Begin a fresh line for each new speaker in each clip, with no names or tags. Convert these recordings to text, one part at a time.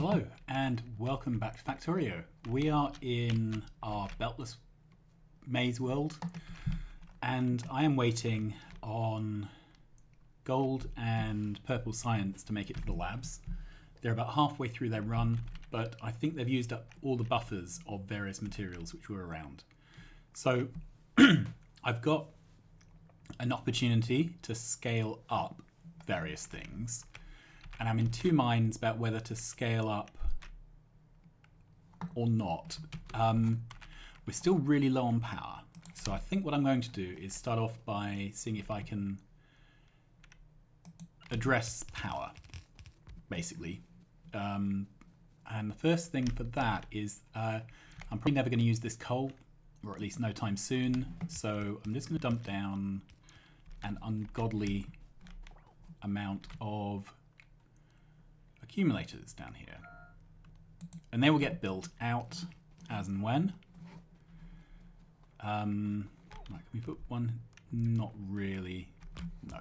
Hello and welcome back to Factorio. We are in our beltless maze world and I am waiting on gold and purple science to make it to the labs. They're about halfway through their run, but I think they've used up all the buffers of various materials which were around. So I've got an opportunity to scale up various things. And I'm in two minds about whether to scale up or not. We're still really low on power. So I think what I'm going to do is start off by seeing if I can address power, basically. And the first thing for that is I'm probably never going to use this coal, or at least no time soon. So I'm just going to dump down an ungodly amount of accumulators down here, and they will get built out as and when. Right, can we put one? Not really. No.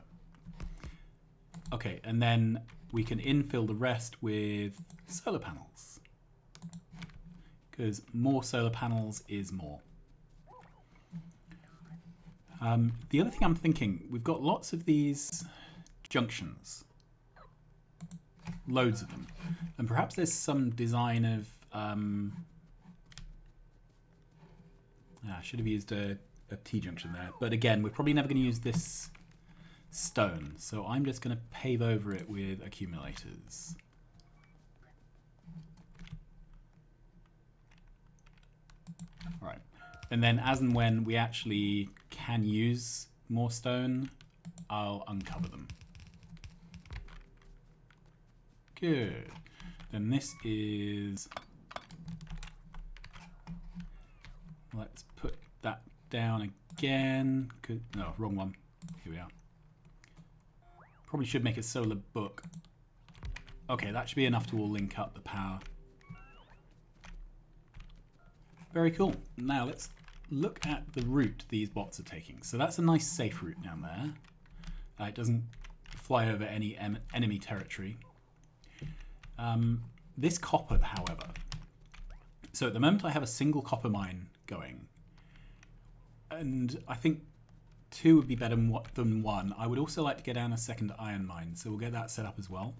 Okay, and then we can infill the rest with solar panels, because more solar panels is more. The other thing I'm thinking, we've got lots of these junctions. Loads of them, and perhaps there's some design of I should have used a T-junction there, but again we're probably never going to use this stone, so I'm just going to pave over it with accumulators. Right, and then as and when we actually can use more stone, I'll uncover them. Good. Then this is... Let's put that down again. No, wrong one. Here we are. Probably should make a solar book. Okay, that should be enough to all link up the power. Very cool. Now let's look at the route these bots are taking. So that's a nice safe route down there. It doesn't fly over any enemy territory. This copper, however, so at the moment I have a single copper mine going, and I think two would be better than one. I would also like to get down a second iron mine, so we'll get that set up as well.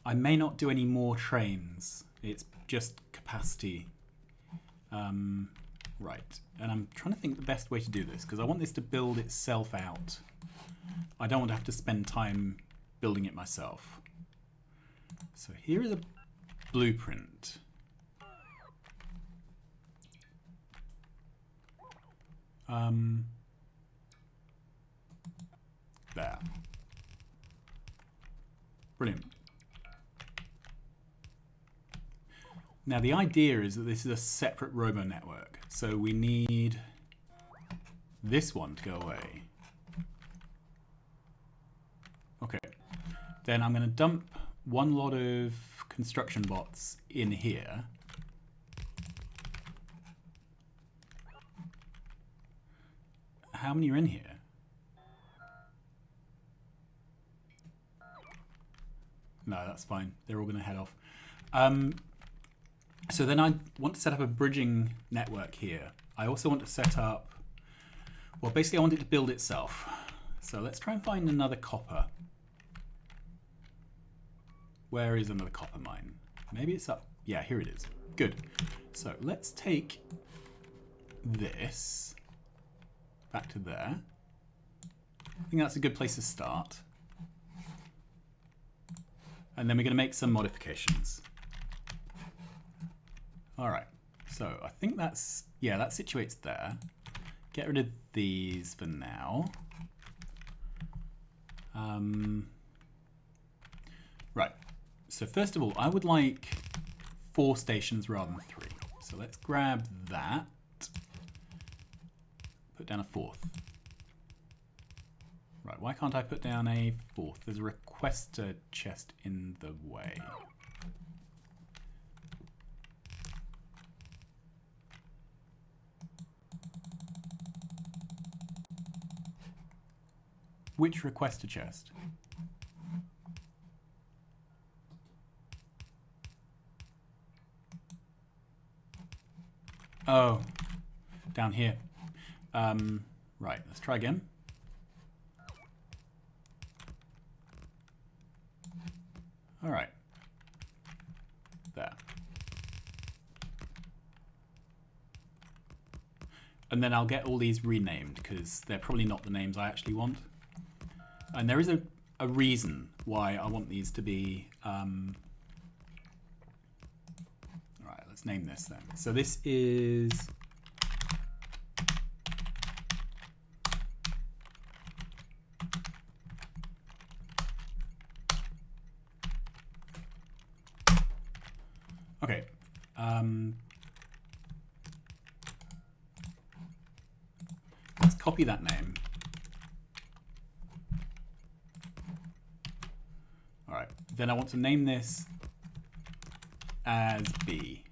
I may not do any more trains, it's just capacity. Right, and I'm trying to think the best way to do this, because I want this to build itself out. I don't want to have to spend time building it myself. So here is a blueprint. There. Brilliant. Now the idea is that this is a separate robo network. So we need this one to go away. Okay. Then I'm going to dump one lot of construction bots in here. How many are in here? No, that's fine. They're all going to head off. So then I want to set up a bridging network here. I also want to set up, well, basically I want it to build itself. So let's try and find another copper. Where is another copper mine? Maybe it's up. Yeah, here it is. Good. So let's take this back to there. I think that's a good place to start. And then we're going to make some modifications. All right. So I think that's, yeah, that situates there. Get rid of these for now. Right. So first of all, I would like 4 stations rather than 3. So let's grab that. Put down a 4th. Right, why can't I put down a 4th? There's a requester chest in the way. Which requester chest? Oh, down here. Right, let's try again. All right. There. And then I'll get all these renamed because they're probably not the names I actually want. And there is a reason why I want these to be... all right, let's name this then. So this is... Okay. Let's copy that name. All right. Then I want to name this as B.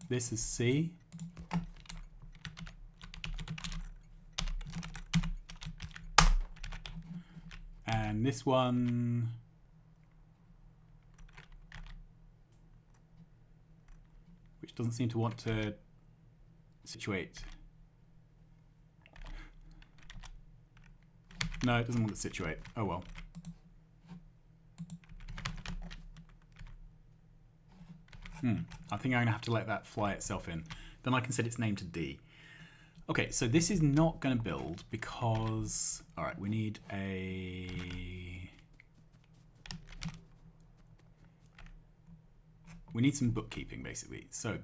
This is C. And this one... which doesn't seem to want to situate. No, it doesn't want to situate. Oh well. I think I'm going to have to let that fly itself in. Then I can set its name to D. Okay, so this is not going to build because... all right, we need a... we need some bookkeeping, basically. So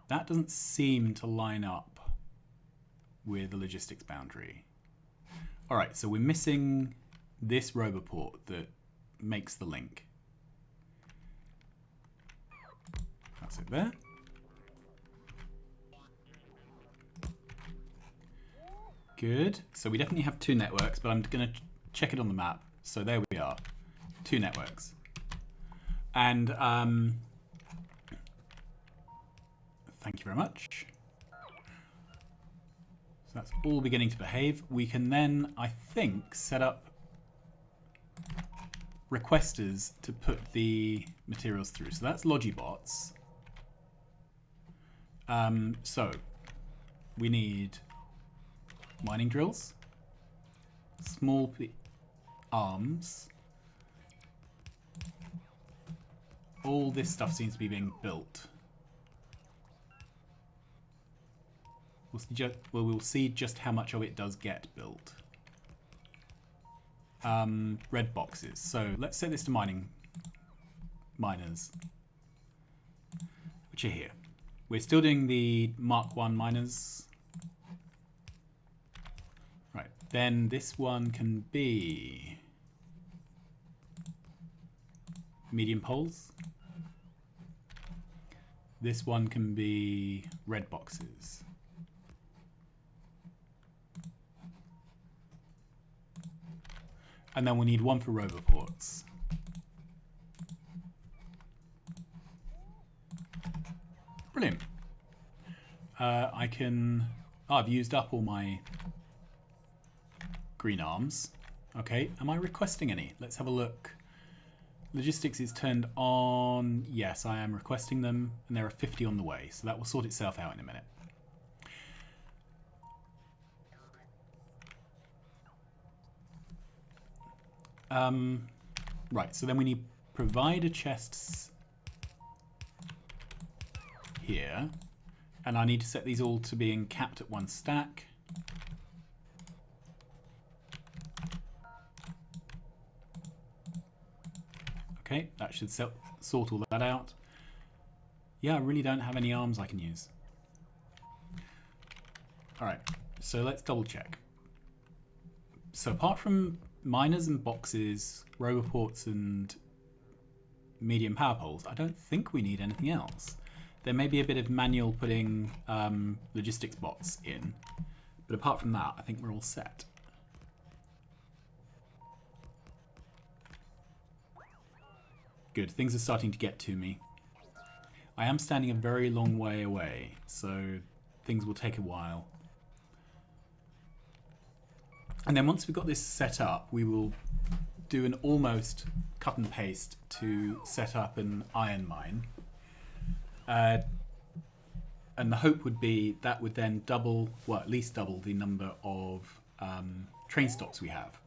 that doesn't seem to line up with the logistics boundary. All right, so we're missing this roboport that makes the link. That's it there. Good. So we definitely have two networks, but I'm going to check it on the map. So there we are. Two networks. And thank you very much. So that's all beginning to behave. We can then, I think, set up requesters to put the materials through. So that's Logibots. So we need mining drills, small arms. All this stuff seems to be being built. We'll see just how much of it does get built. Red boxes. So let's set this to miners, which are here. We're still doing the Mark 1 miners. Right, then this one can be medium poles. This one can be red boxes. And then we need one for roboports. Brilliant. I can... oh, I've used up all my green arms. Okay, am I requesting any? Let's have a look. Logistics is turned on. Yes, I am requesting them, and there are 50 on the way, so that will sort itself out in a minute. Right, so then we need provider chests here, and I need to set these all to being capped at 1 stack. Okay, that should sort all that out. Yeah, I really don't have any arms I can use. Alright, so let's double check. So apart from miners and boxes, roboports and medium power poles, I don't think we need anything else. There may be a bit of manual putting logistics bots in, but apart from that, I think we're all set. Good, things are starting to get to me. I am standing a very long way away, so things will take a while. And then once we've got this set up, we will do an almost cut and paste to set up an iron mine. And the hope would be that would then double, well, at least double the number of train stops we have.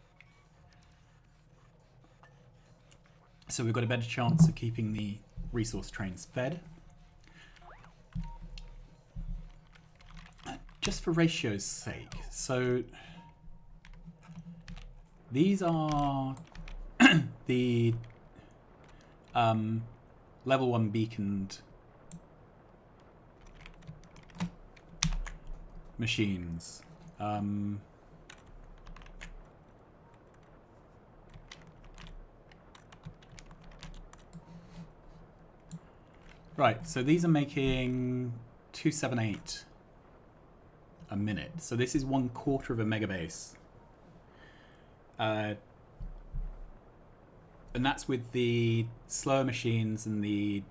So we've got a better chance of keeping the resource trains fed. Just for ratio's sake, so these are the level 1 beaconed machines. Right, so these are making 278 a minute. So this is 1/4 of a megabase. And that's with the slower machines and the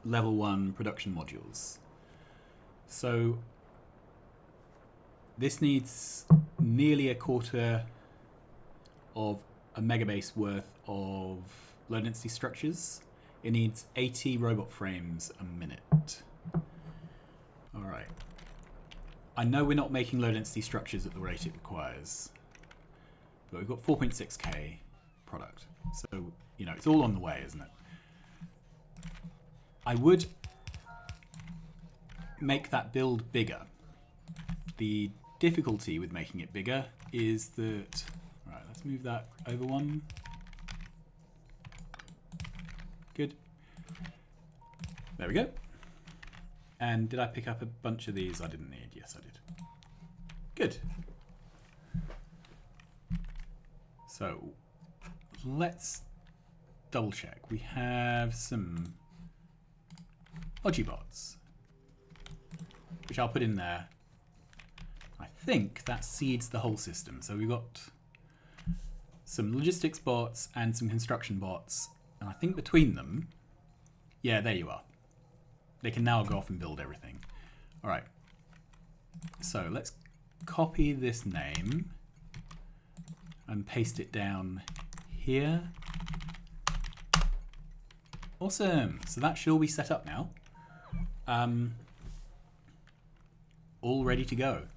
level 1 production modules. So this needs nearly 1/4 of a megabase worth of low density structures. It needs 80 robot frames a minute. All right. I know we're not making low density structures at the rate it requires, but we've got 4.6K product. So, you know, it's all on the way, isn't it? I would make that build bigger. The difficulty with making it bigger is that, right, let's move that over one. Good. There we go. And did I pick up a bunch of these I didn't need? Yes, I did. Good. So let's double check. We have some Ogibots, which I'll put in there. I think that seeds the whole system. So we've got some logistics bots and some construction bots. And I think between them, yeah, there you are. They can now go off and build everything. All right. So let's copy this name and paste it down here. Awesome. So that should all be set up now. All ready to go.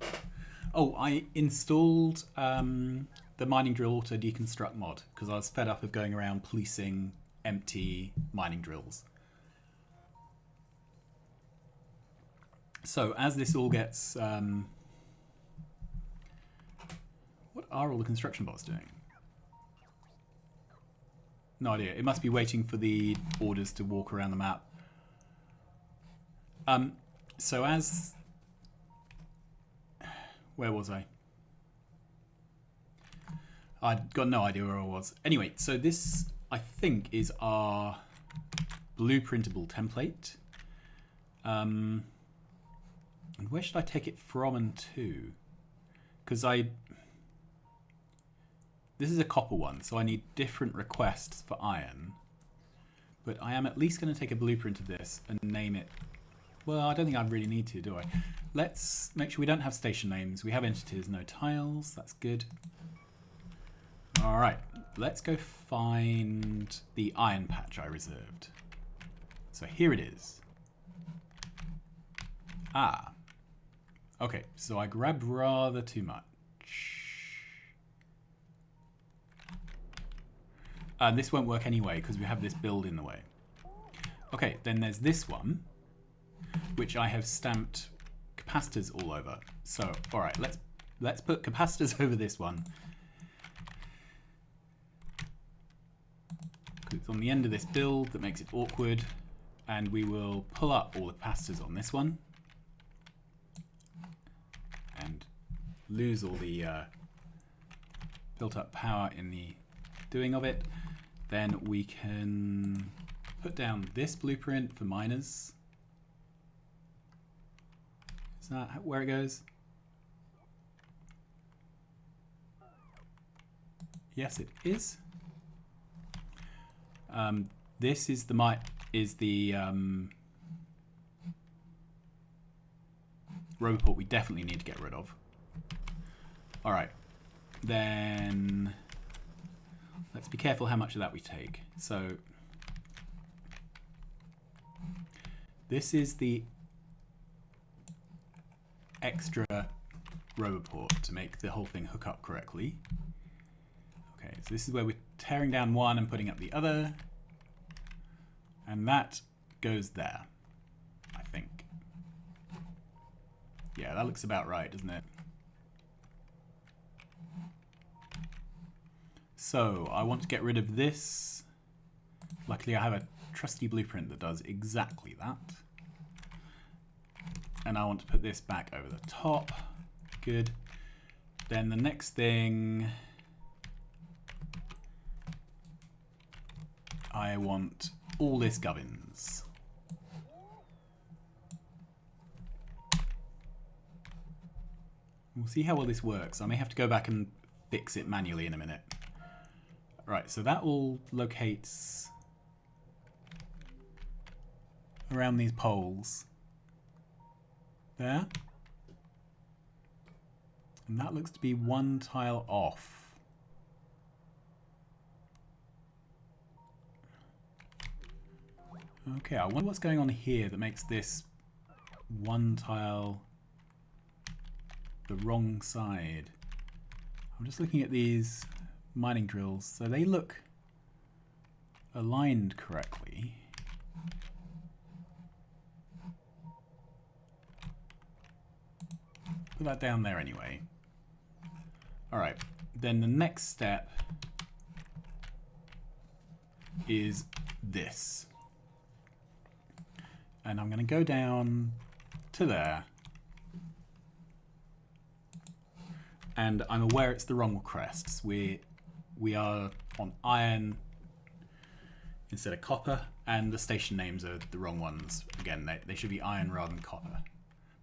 Oh, I installed the mining drill auto deconstruct mod because I was fed up of going around policing empty mining drills. So as this all gets... what are all the construction bots doing? No idea. It must be waiting for the orders to walk around the map. So as... Where was I? I'd got no idea where I was. Anyway, so this, I think, is our blueprintable template. And where should I take it from and to? Because this is a copper one, so I need different requests for iron. But I am at least going to take a blueprint of this and name it. Well, I don't think I really need to, do I? Let's make sure we don't have station names. We have entities, no tiles. That's good. All right, let's go find the iron patch I reserved. So here it is. Ah. Okay, so I grabbed rather too much. This won't work anyway because we have this build in the way. Okay, then there's this one, which I have stamped capacitors all over. So, all right, let's put capacitors over this one. It's on the end of this build that makes it awkward, and we will pull up all the capacitors on this one and lose all the built up power in the doing of it. Then we can put down this blueprint for miners. Is that where it goes? Yes, it is. This is the roboport we definitely need to get rid of. All right, then let's let's be careful how much of that we take. So this is the extra rover port to make the whole thing hook up correctly. Okay, so this is where we're tearing down one and putting up the other. And that goes there, I think. Yeah, that looks about right, doesn't it? So I want to get rid of this. Luckily I have a trusty blueprint that does exactly that. And I want to put this back over the top. Good. Then the next thing, I want all this gubbins. We'll see how well this works. I may have to go back and fix it manually in a minute. Right, so that all locates around these poles. There. And that looks to be one tile off. Okay, I wonder what's going on here that makes this one tile the wrong side. I'm just looking at these mining drills, so they look aligned correctly. Put that down there anyway. Alright, then the next step is this. And I'm going to go down to there. And I'm aware it's the wrong crests. We are on iron instead of copper, and the station names are the wrong ones. Again, they should be iron rather than copper.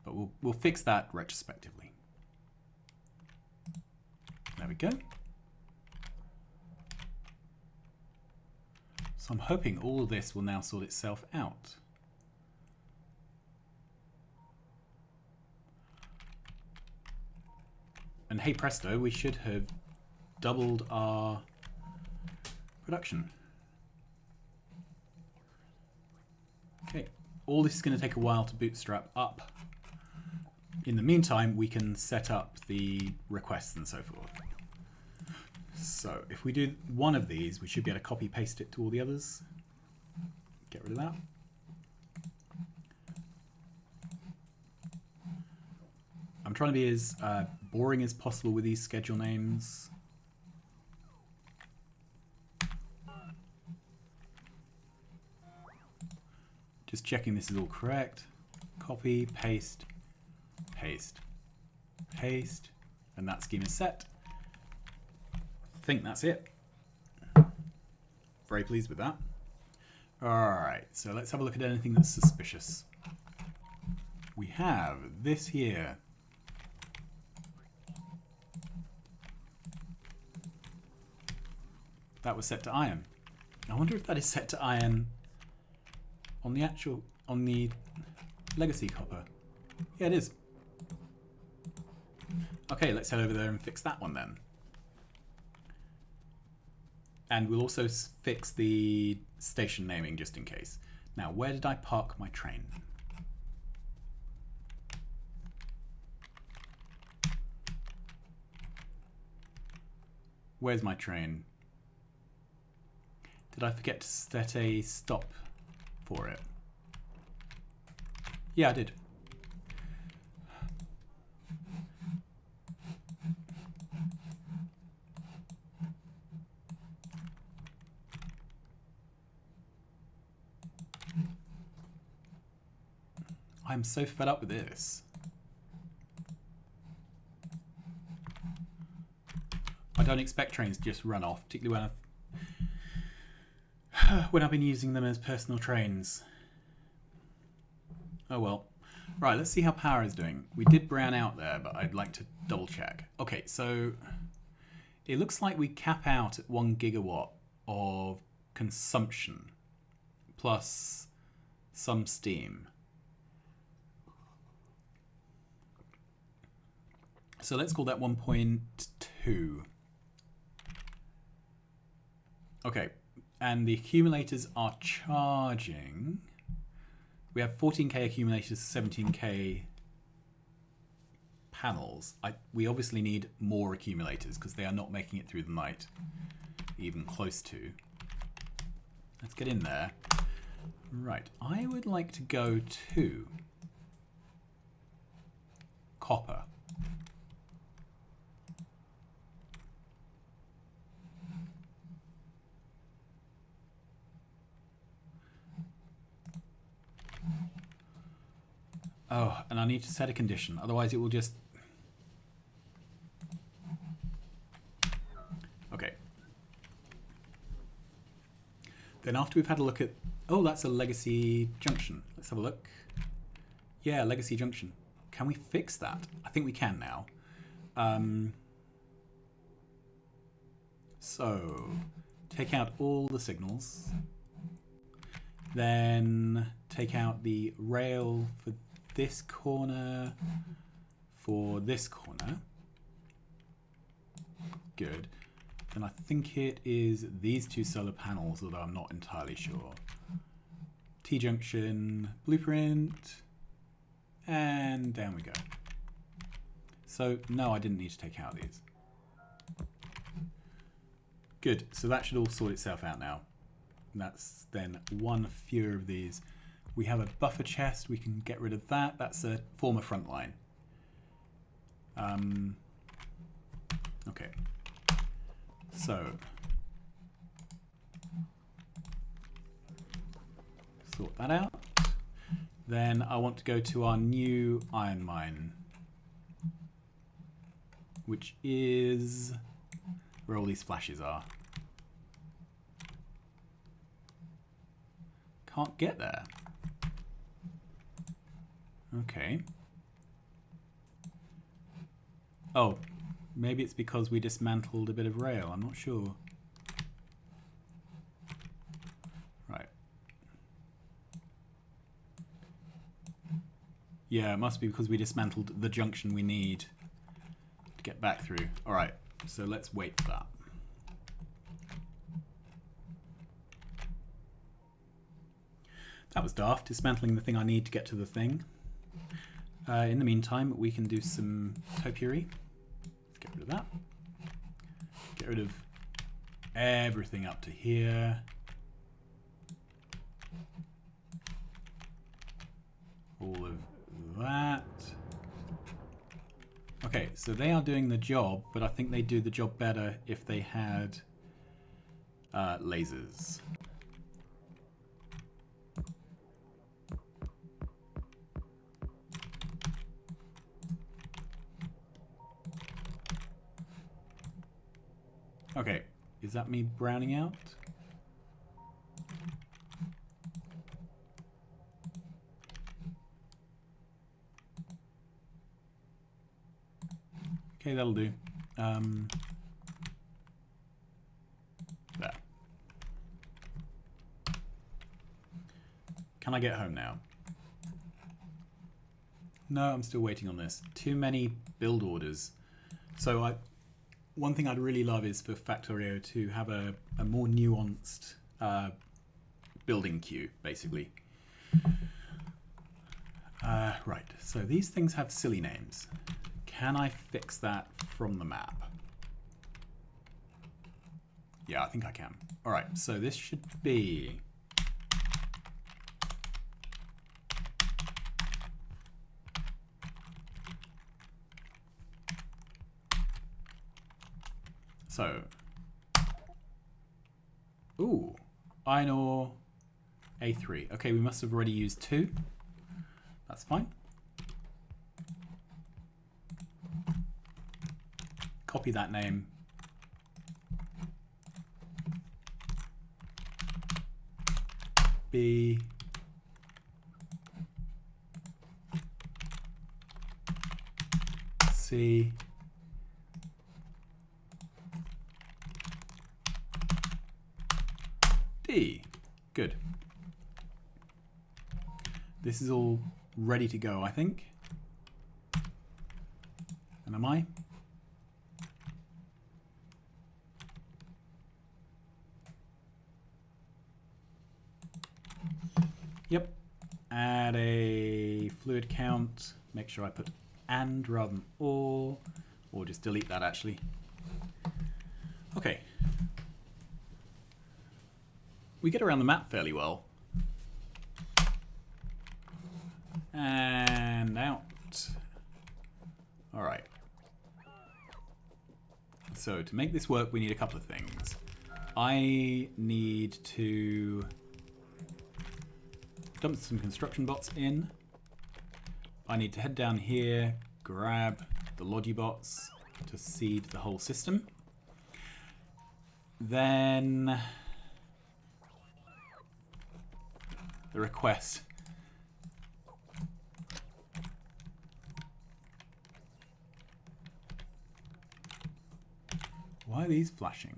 But we'll fix that retrospectively. There we go. So I'm hoping all of this will now sort itself out. And hey presto, we should have doubled our production. Okay, all this is going to take a while to bootstrap up. In the meantime, we can set up the requests and so forth. So if we do one of these, we should be able to copy paste it to all the others. Get rid of that. I'm trying to be as boring as possible with these schedule names. Just checking this is all correct. Copy, paste, paste, paste, and that scheme is set. I think that's it. Very pleased with that. Alright, so let's have a look at anything that's suspicious. We have this here. That was set to iron. I wonder if that is set to iron on the legacy copper. Yeah, it is. Okay, let's head over there and fix that one then. And we'll also fix the station naming just in case. Now, where did I park my train? Where's my train? Did I forget to set a stop for it? Yeah, I did. I'm so fed up with this. I don't expect trains to just run off, particularly when I've been using them as personal trains. Oh well. Right, let's see how power is doing. We did brown out there, but I'd like to double check. Okay, so it looks like we cap out at 1 gigawatt of consumption plus some steam. So let's call that 1.2. Okay, and the accumulators are charging. We have 14k accumulators, 17k panels. We obviously need more accumulators because they are not making it through the night, even close to. Let's get in there. Right, I would like to go to copper. Oh, and I need to set a condition, otherwise it will just... Okay. Then after we've had a look at... Oh, that's a legacy junction. Let's have a look. Yeah, legacy junction. Can we fix that? I think we can now. So, take out all the signals. Then take out the rail for this corner, for this corner. Good. And I think it is these two solar panels, although I'm not entirely sure. T-junction, blueprint, and down we go. So, no, I didn't need to take out these. Good, so that should all sort itself out now. That's then one fewer of these. We have a buffer chest, we can get rid of that. That's a former front line. Okay. So, sort that out. Then I want to go to our new iron mine, which is where all these flashes are. Can't get there. Okay. Oh, maybe it's because we dismantled a bit of rail. I'm not sure. Right. Yeah, it must be because we dismantled the junction we need to get back through. All right, so let's wait for that. That was daft, dismantling the thing I need to get to the thing. In the meantime, we can do some topiary. Let's get rid of that. Get rid of everything up to here. All of that. Okay, so they are doing the job, but I think they do the job better if they had lasers. Okay, is that me browning out? Okay, that'll do. There. Can I get home now? No, I'm still waiting on this. Too many build orders. So one thing I'd really love is for Factorio to have a more nuanced building queue, basically. Right, so these things have silly names. Can I fix that from the map? Yeah, I think I can. All right, so this should be... So, ooh, iron ore A3. Okay, we must have already used 2. That's fine. Copy that name. B. C. D. Good. This is all ready to go, I think. And am I? Yep. Add a fluid count. Make sure I put and rather than or just delete that actually. Okay. We get around the map fairly well. And out. All right. So to make this work, we need a couple of things. I need to dump some construction bots in. I need to head down here, grab the Logibots to seed the whole system. Then the request. Why are these flashing?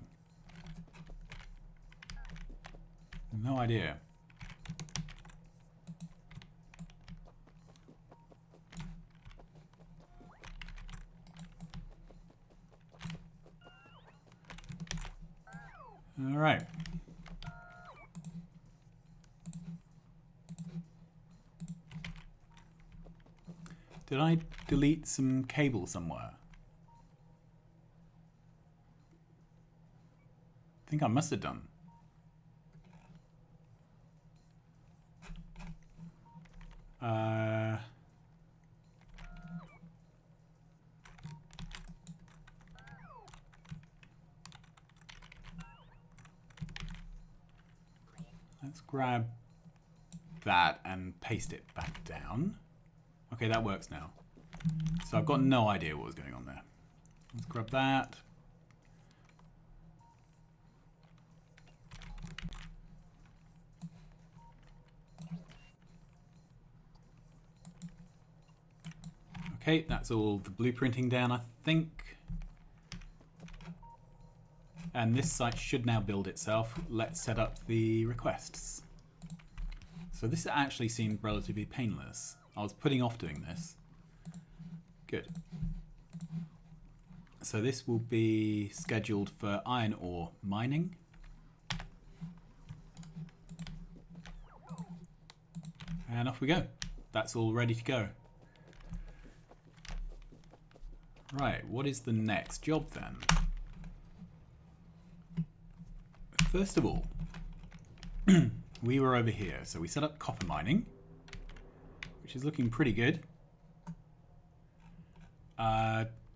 No idea. All right. Did I delete some cable somewhere? I think I must have done. Let's grab that and paste it back down. Okay, that works now. So I've got no idea what was going on there. Let's grab that. Okay, that's all the blueprinting down, I think. And this site should now build itself. Let's set up the requests. So this actually seemed relatively painless. I was putting off doing this. Good. So this will be scheduled for iron ore mining. And off we go. That's all ready to go. Right, what is the next job then? First of all, we were over here. So we set up copper mining, which is looking pretty good.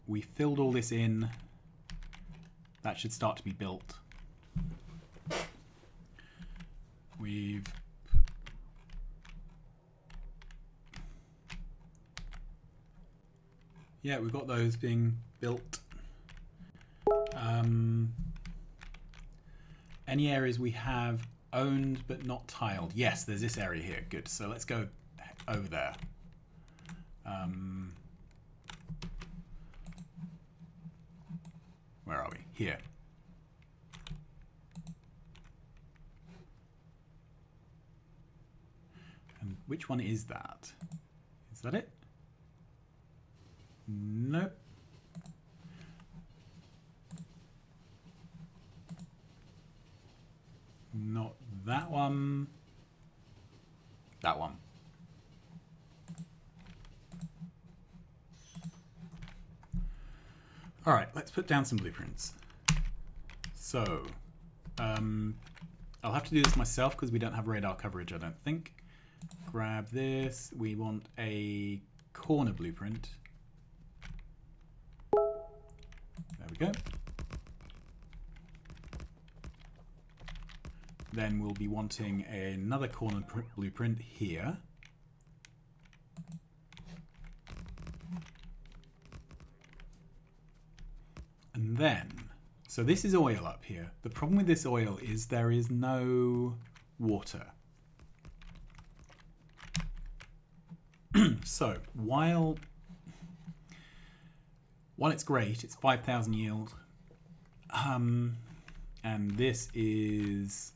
We filled all this in. That should start to be built. We've we've got those being built. Any areas we have owned but not tiled? Yes, there's this area here. Good. So let's go over there. Where are we? Here. And which one is that? Is that it? Nope. Not that one. That one. All right, let's put down some blueprints. So, I'll have to do this myself because we don't have radar coverage, I don't think. Grab this. We want a corner blueprint. There we go. Then we'll be wanting another corner blueprint here. And then, so this is oil up here. The problem with this oil is there is no water. So while it's great, it's 5,000 yield, and this is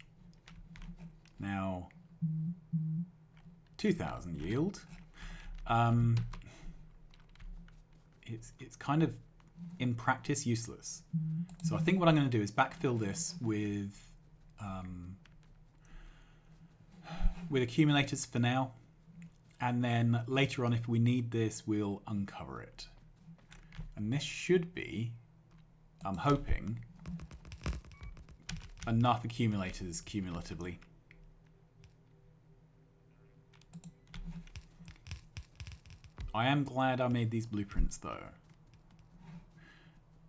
now 2,000 yield. It's kind of in practice useless. So I think what I'm going to do is backfill this with with accumulators for now. And then later on, if we need this, we'll uncover it. And this should be, I'm hoping, enough accumulators cumulatively. I am glad I made these blueprints though.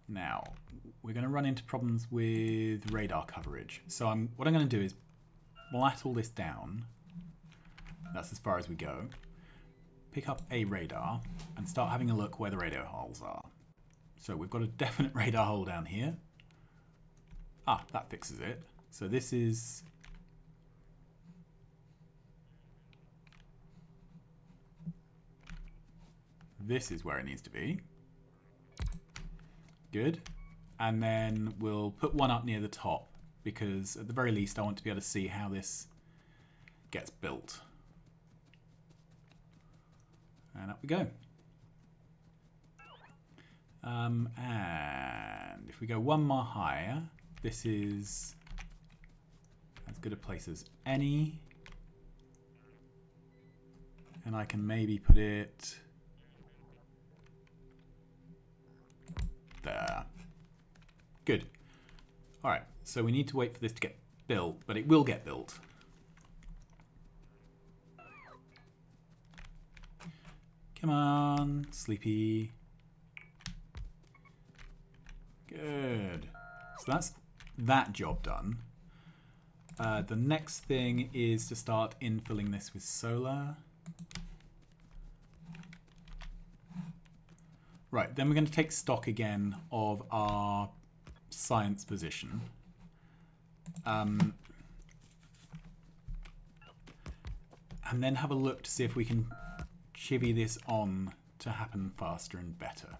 Now, we're going to run into problems with radar coverage. So what I'm going to do is flat all this down. That's as far as we go. Pick up a radar and start having a look where the radar holes are. So we've got a definite radar hole down here. Ah, that fixes it. So this is... This is where it needs to be. Good. And then we'll put one up near the top because at the very least I want to be able to see how this gets built. And up we go. And if we go one more higher, this is as good a place as any. And I can maybe put it there. Good. All right, so we need to wait for this to get built, but it will get built. Come on, sleepy. Good. So that's that job done. The next thing is to start infilling this with solar. Right, then we're going to take stock again of our science position. And then have a look to see if we can chivvy this on to happen faster and better.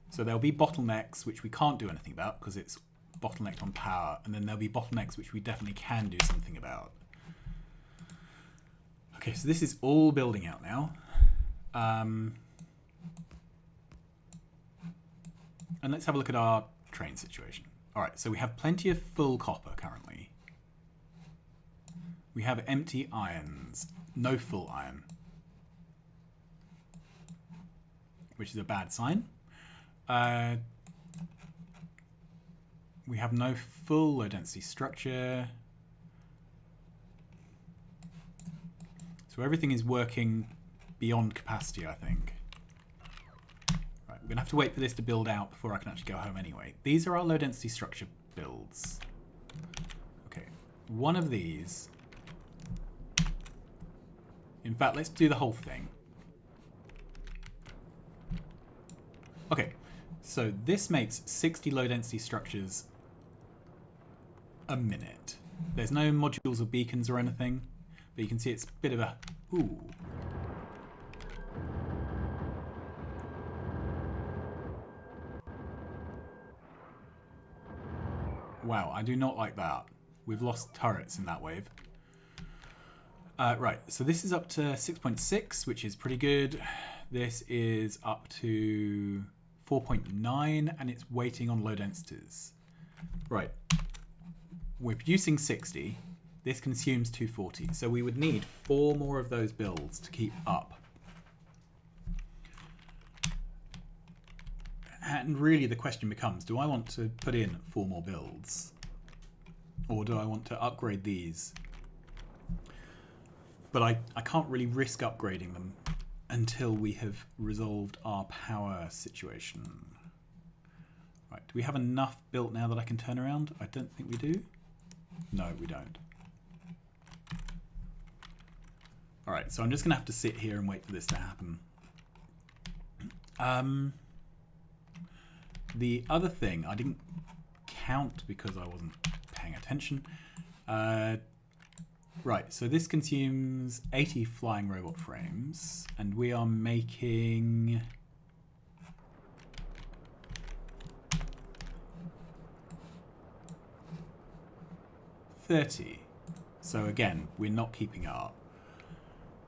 So there'll be bottlenecks which we can't do anything about because it's bottlenecked on power, and then there'll be bottlenecks which we definitely can do something about. Okay, so this is all building out now. And let's have a look at our train situation. All right, so we have plenty of full copper currently. We have empty irons, no full iron, which is a bad sign. We have no full low density structure. So everything is working beyond capacity, I think. Right, we're gonna have to wait for this to build out before I can actually go home anyway. These are our low density structure builds. Okay, one of these. In fact, let's do the whole thing. Okay, so this makes 60 low density structures a minute. There's no modules or beacons or anything, but you can see it's a bit of a... Ooh. Wow, I do not like that. We've lost turrets in that wave. Right, so this is up to 6.6, which is pretty good. This is up to 4.9, and it's waiting on low densities. Right, we're producing 60. This consumes 240, so we would need 4 more of those builds to keep up. And really the question becomes, do I want to put in 4 more builds? Or do I want to upgrade these? But I can't really risk upgrading them until we have resolved our power situation. Right, do we have enough built now that I can turn around? I don't think we do. No, we don't. All right, so I'm just gonna have to sit here and wait for this to happen. The other thing, I didn't count because I wasn't paying attention. Right, so this consumes 80 flying robot frames, and we are making... $30. So again, we're not keeping up.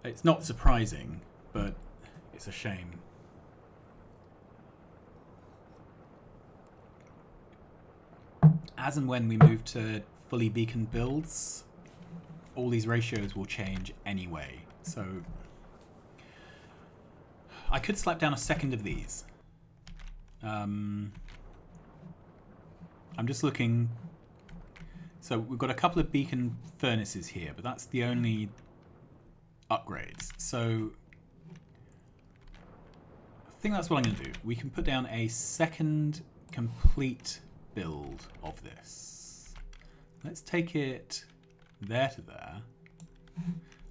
It's not surprising, but it's a shame. As and when we move to fully beacon builds, all these ratios will change anyway. So I could slap down a second of these. I'm just looking. So we've got a couple of beacon furnaces here, but that's the only upgrades. So I think that's what I'm going to do. We can put down a second complete build of this. Let's take it there to there.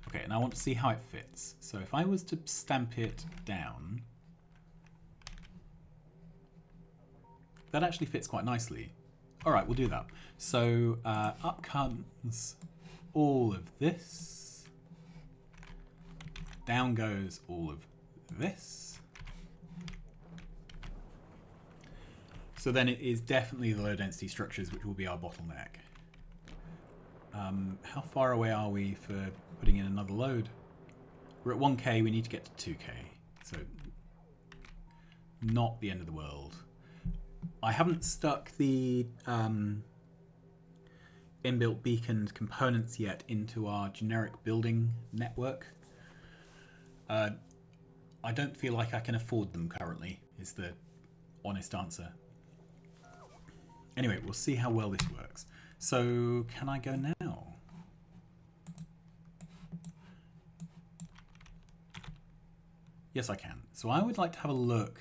Okay, and I want to see how it fits. So if I was to stamp it down, that actually fits quite nicely. All right, we'll do that. So up comes all of this. Down goes all of this. So then it is definitely the low density structures which will be our bottleneck. How far away are we for putting in another load? We're at 1k, we need to get to 2k. So not the end of the world. I haven't stuck the inbuilt beaconed components yet into our generic building network. I don't feel like I can afford them currently, is the honest answer. Anyway, we'll see how well this works. So, can I go now? Yes, I can. So I would like to have a look.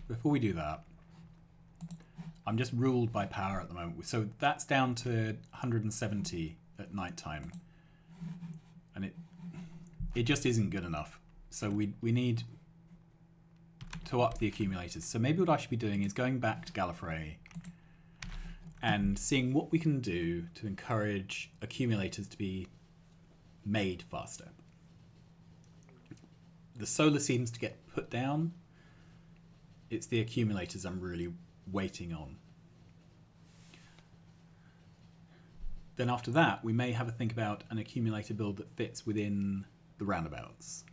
Before we do that, I'm just ruled by power at the moment. So that's down to 170 at night time. And it just isn't good enough. So we need to up the accumulators. So maybe what I should be doing is going back to Gallifrey and seeing what we can do to encourage accumulators to be made faster. The solar seems to get put down. It's the accumulators I'm really waiting on. Then after that, we may have a think about an accumulator build that fits within the roundabouts.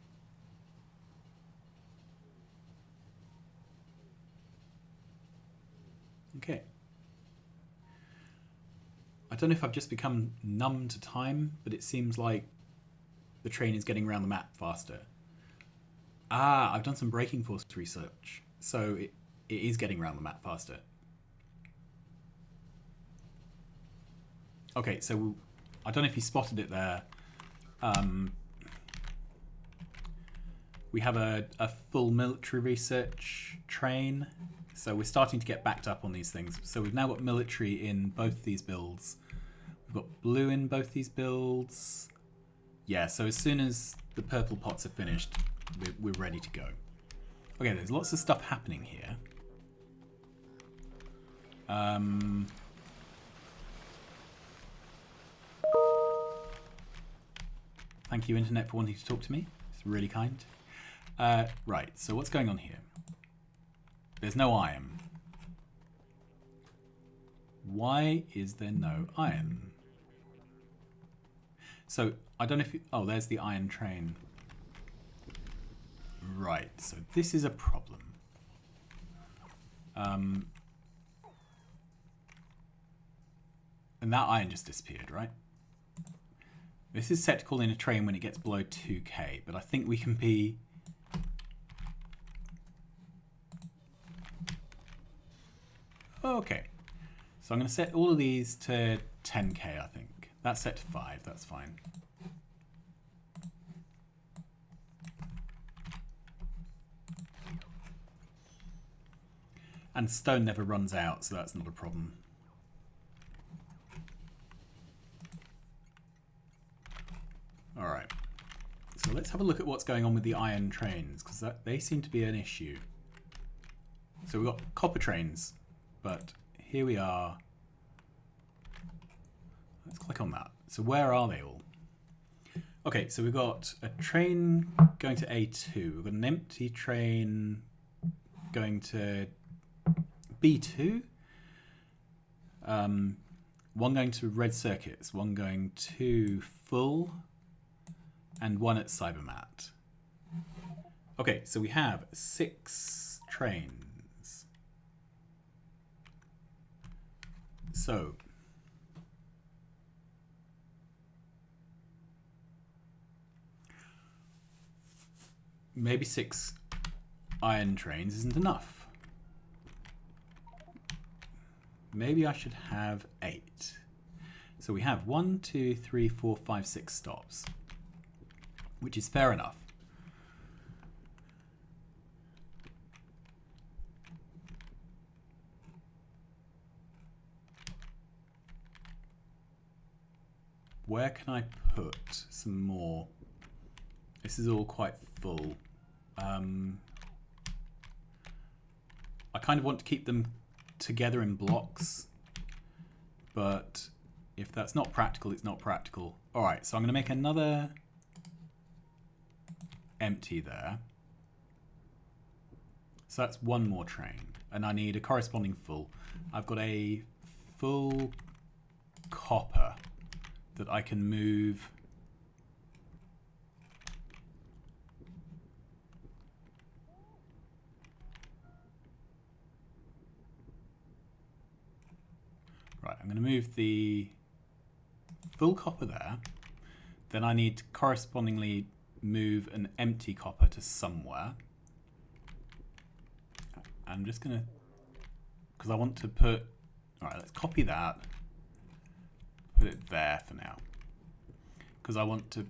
Okay. I don't know if I've just become numb to time, but it seems like the train is getting around the map faster. Ah, I've done some braking force research, so it is getting around the map faster. Okay, so I don't know if you spotted it there. We have a full military research train, so we're starting to get backed up on these things. So we've now got military in both these builds. We've got blue in both these builds. Yeah, so as soon as the purple pots are finished, we're ready to go. Okay, there's lots of stuff happening here. Thank you, Internet, for wanting to talk to me. It's really kind. Right, so what's going on here? There's no iron. Why is there no iron? So, I don't know if you... Oh, there's the iron train. Right, so this is a problem. And that iron just disappeared, right? This is set to call in a train when it gets below 2k, but I think we can be... Okay. So I'm going to set all of these to 10k, I think. That's set to 5, that's fine. And stone never runs out, so that's not a problem. All right. So let's have a look at what's going on with the iron trains, because they seem to be an issue. So we've got copper trains, but here we are. Let's click on that. So where are they all? Okay, so we've got a train going to A2. We've got an empty train going to B2. One going to red circuits, one going to full, and one at Cybermat. Okay, so we have 6 trains. So maybe 6 iron trains isn't enough. Maybe I should have 8. So we have 1, 2, 3, 4, 5, 6 stops, which is fair enough. Where can I put some more? This is all quite full. I kind of want to keep them together in blocks, but if that's not practical, it's not practical. All right, so I'm going to make another empty there. So that's one more train, and I need a corresponding full. I've got a full copper that I can move right. I'm going to move the full copper there. Then I need to correspondingly move an empty copper to somewhere. I'm just going to, because I want to put, all right, let's copy that. Put it there for now, because I want to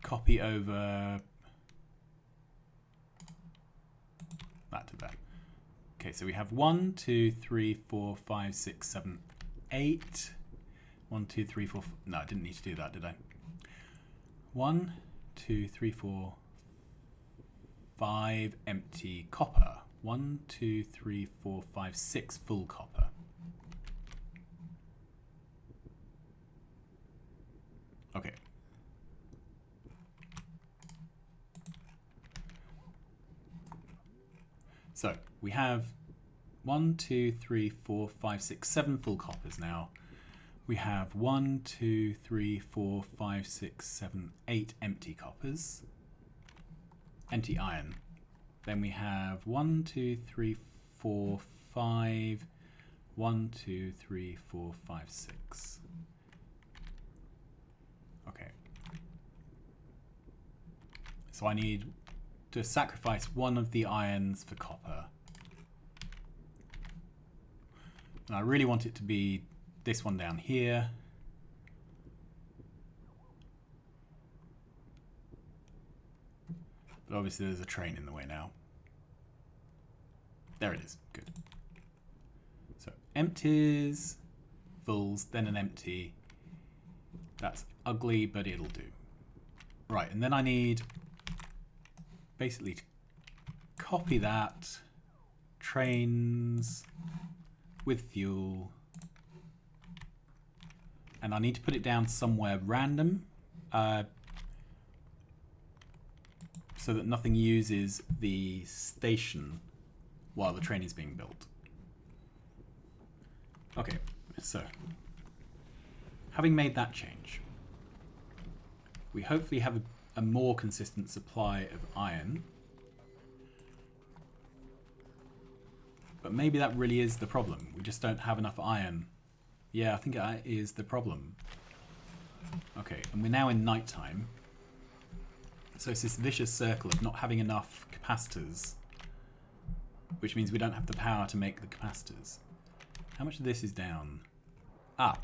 copy over that to there. Okay, so we have 1, 2, 3, 4, 5, 6, 7, 8. 1, 2, 3, 4. No, I didn't need to do that, did I? 1, 2, 3, 4, 5 empty copper. 1, 2, 3, 4, 5, 6 full copper. Okay. So we have 1, 2, 3, 4, 5, 6, 7 full coppers now. We have 1, 2, 3, 4, 5, 6, 7, 8 empty coppers. Empty iron. Then we have 1, 2, 3, 4, 5. 1, 2, 3, 4, 5, 6. Okay. So I need to sacrifice one of the irons for copper. And I really want it to be this one down here. But obviously there's a train in the way now. There it is. Good. So empties, fulls, then an empty. That's ugly, but it'll do. Right, and then I need basically to copy that. Trains with fuel. And I need to put it down somewhere random so that nothing uses the station while the train is being built. Okay, so having made that change, we hopefully have a more consistent supply of iron. But maybe that really is the problem. We just don't have enough iron. Yeah, I think that is the problem. Okay, and we're now in nighttime. So it's this vicious circle of not having enough capacitors, which means we don't have the power to make the capacitors. How much of this is down? Ah.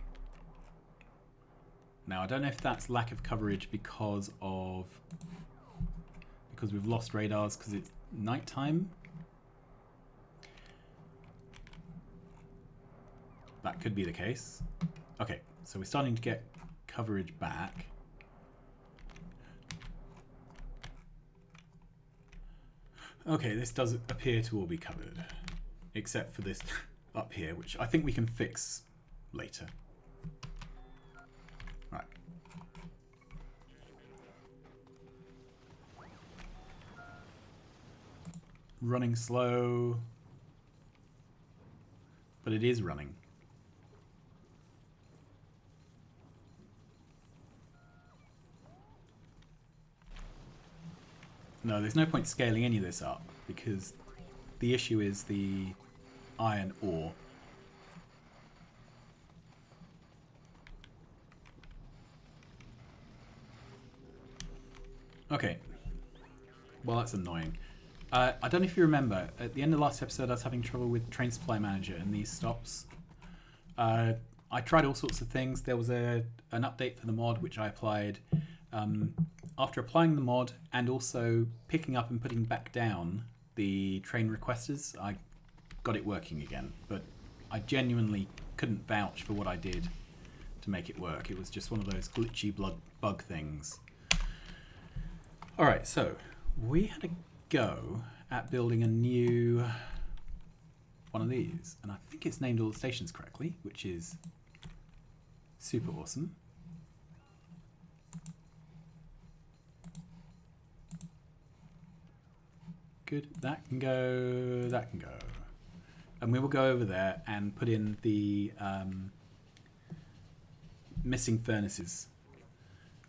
Now, I don't know if that's lack of coverage because we've lost radars because it's nighttime. That could be the case. Okay, so we're starting to get coverage back. Okay, this does appear to all be covered, except for this up here, which I think we can fix later. Right. Running slow, but it is running. No, there's no point scaling any of this up because the issue is the iron ore. Okay. Well, that's annoying. I don't know if you remember, at the end of the last episode I was having trouble with Train Supply Manager and these stops. I tried all sorts of things. There was an update for the mod which I applied. After applying the mod and also picking up and putting back down the train requesters, I got it working again. But I genuinely couldn't vouch for what I did to make it work. It was just one of those glitchy bug things. Alright, so we had a go at building a new one of these, and I think it's named all the stations correctly, which is super awesome. Good, that can go, that can go. And we will go over there and put in the missing furnaces.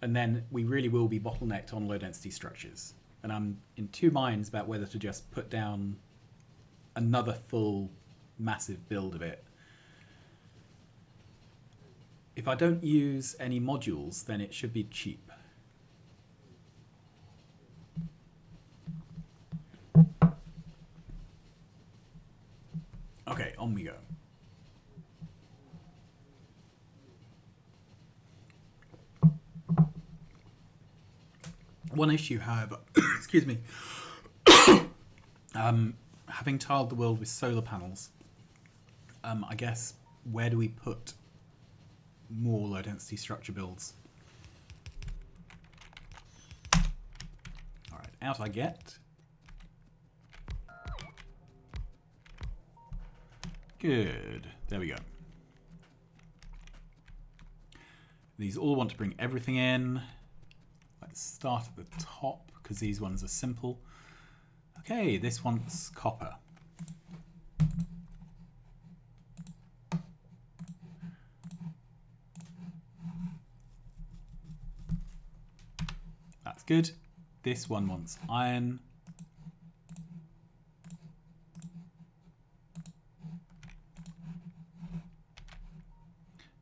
And then we really will be bottlenecked on low density structures. And I'm in two minds about whether to just put down another full massive build of it. If I don't use any modules, then it should be cheap. Okay, on we go. One issue, however, excuse me, having tiled the world with solar panels, I guess, where do we put more low density structure builds? Alright, out I get. Good, there we go. These all want to bring everything in. Let's start at the top because these ones are simple. Okay, this wants copper. That's good. This one wants iron.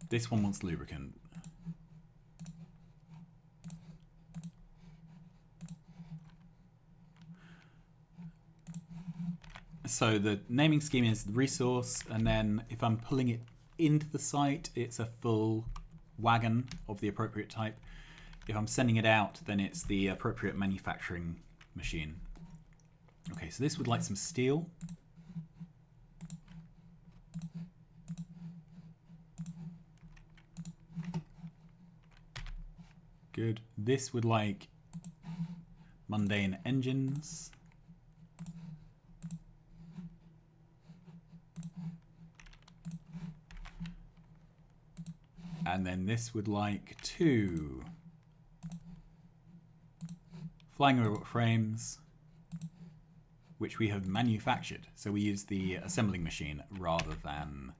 This one wants lubricant. So the naming scheme is the resource, and then if I'm pulling it into the site, it's a full wagon of the appropriate type. If I'm sending it out, then it's the appropriate manufacturing machine. Okay, so this would like some steel. Good. This would like mundane engines. And then this would like 2 flying robot frames, which we have manufactured. So we use the assembling machine rather than...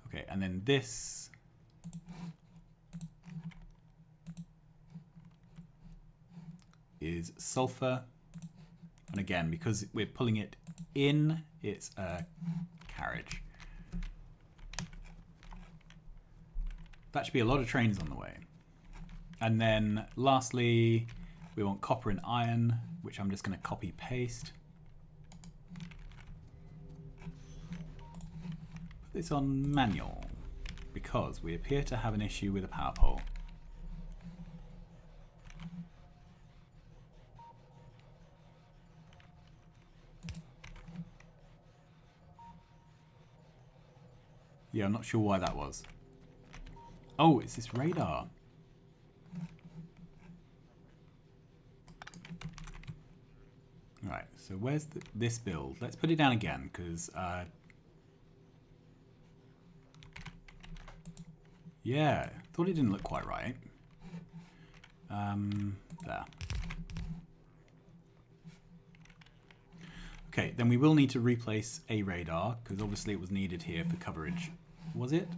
Okay, and then this... is sulfur. And again, because we're pulling it in, it's a carriage. That should be a lot of trains on the way. And then lastly, we want copper and iron, which I'm just going to copy paste. Put this on manual because we appear to have an issue with a power pole. Yeah, I'm not sure why that was. Oh, it's this radar. Right, so where's this build? Let's put it down again, because... yeah, thought it didn't look quite right. There. Okay, then we will need to replace a radar, because obviously it was needed here for coverage. Was it?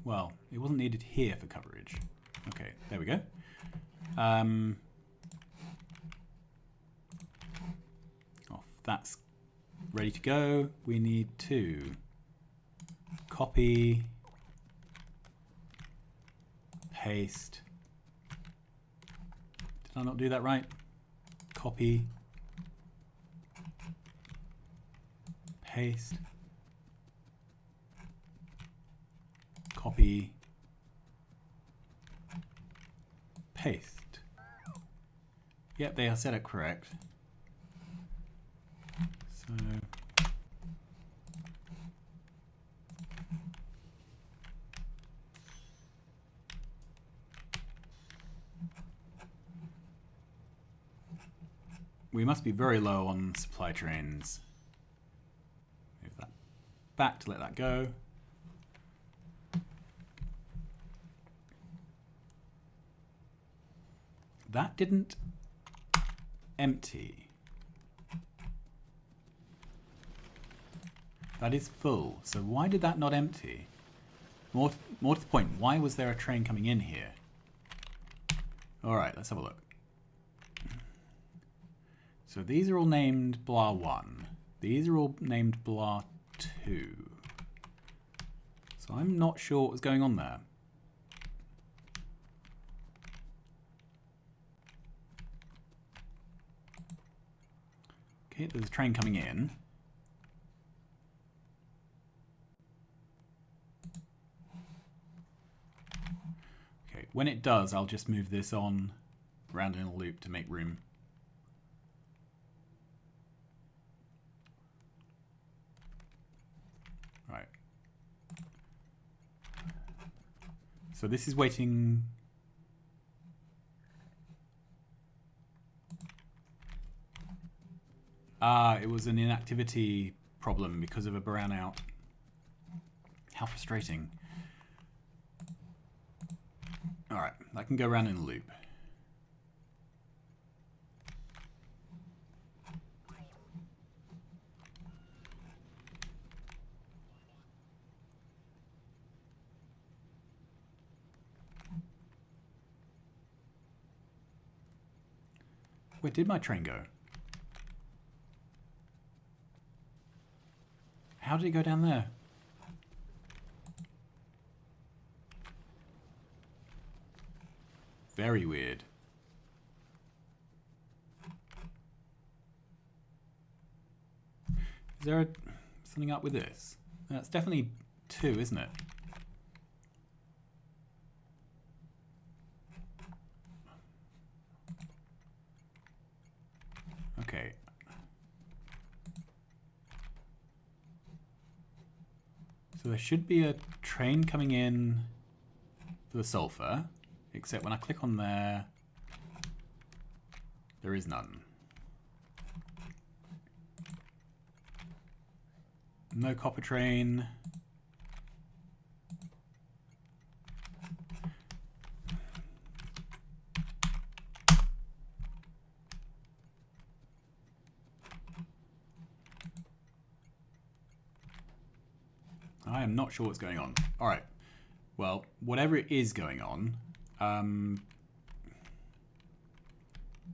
Well, it wasn't needed here for coverage. Okay, there we go. Oh, that's ready to go. We need to copy, paste, Did I not do that right? Copy. Paste. Copy. Paste. Yep, they are set up correct. So we must be very low on supply trains. Move that back to let that go. That didn't empty. That is full. So why did that not empty? More to the point, why was there a train coming in here? Alright, let's have a look. So these are all named blah 1. These are all named blah 2. So I'm not sure what was going on there. Okay, there's a train coming in. Okay, when it does, I'll just move this on round in a loop to make room. Right. So this is waiting. It was an inactivity problem because of a brownout. How frustrating. Alright, I can go around in a loop. Where did my train go? How did it go down there? Very weird. Is there something up with this? That's definitely 2, isn't it? Okay. So there should be a train coming in for the sulfur, except when I click on there, there is none. No copper train. I am not sure what's going on. All right. Well, whatever it is going on,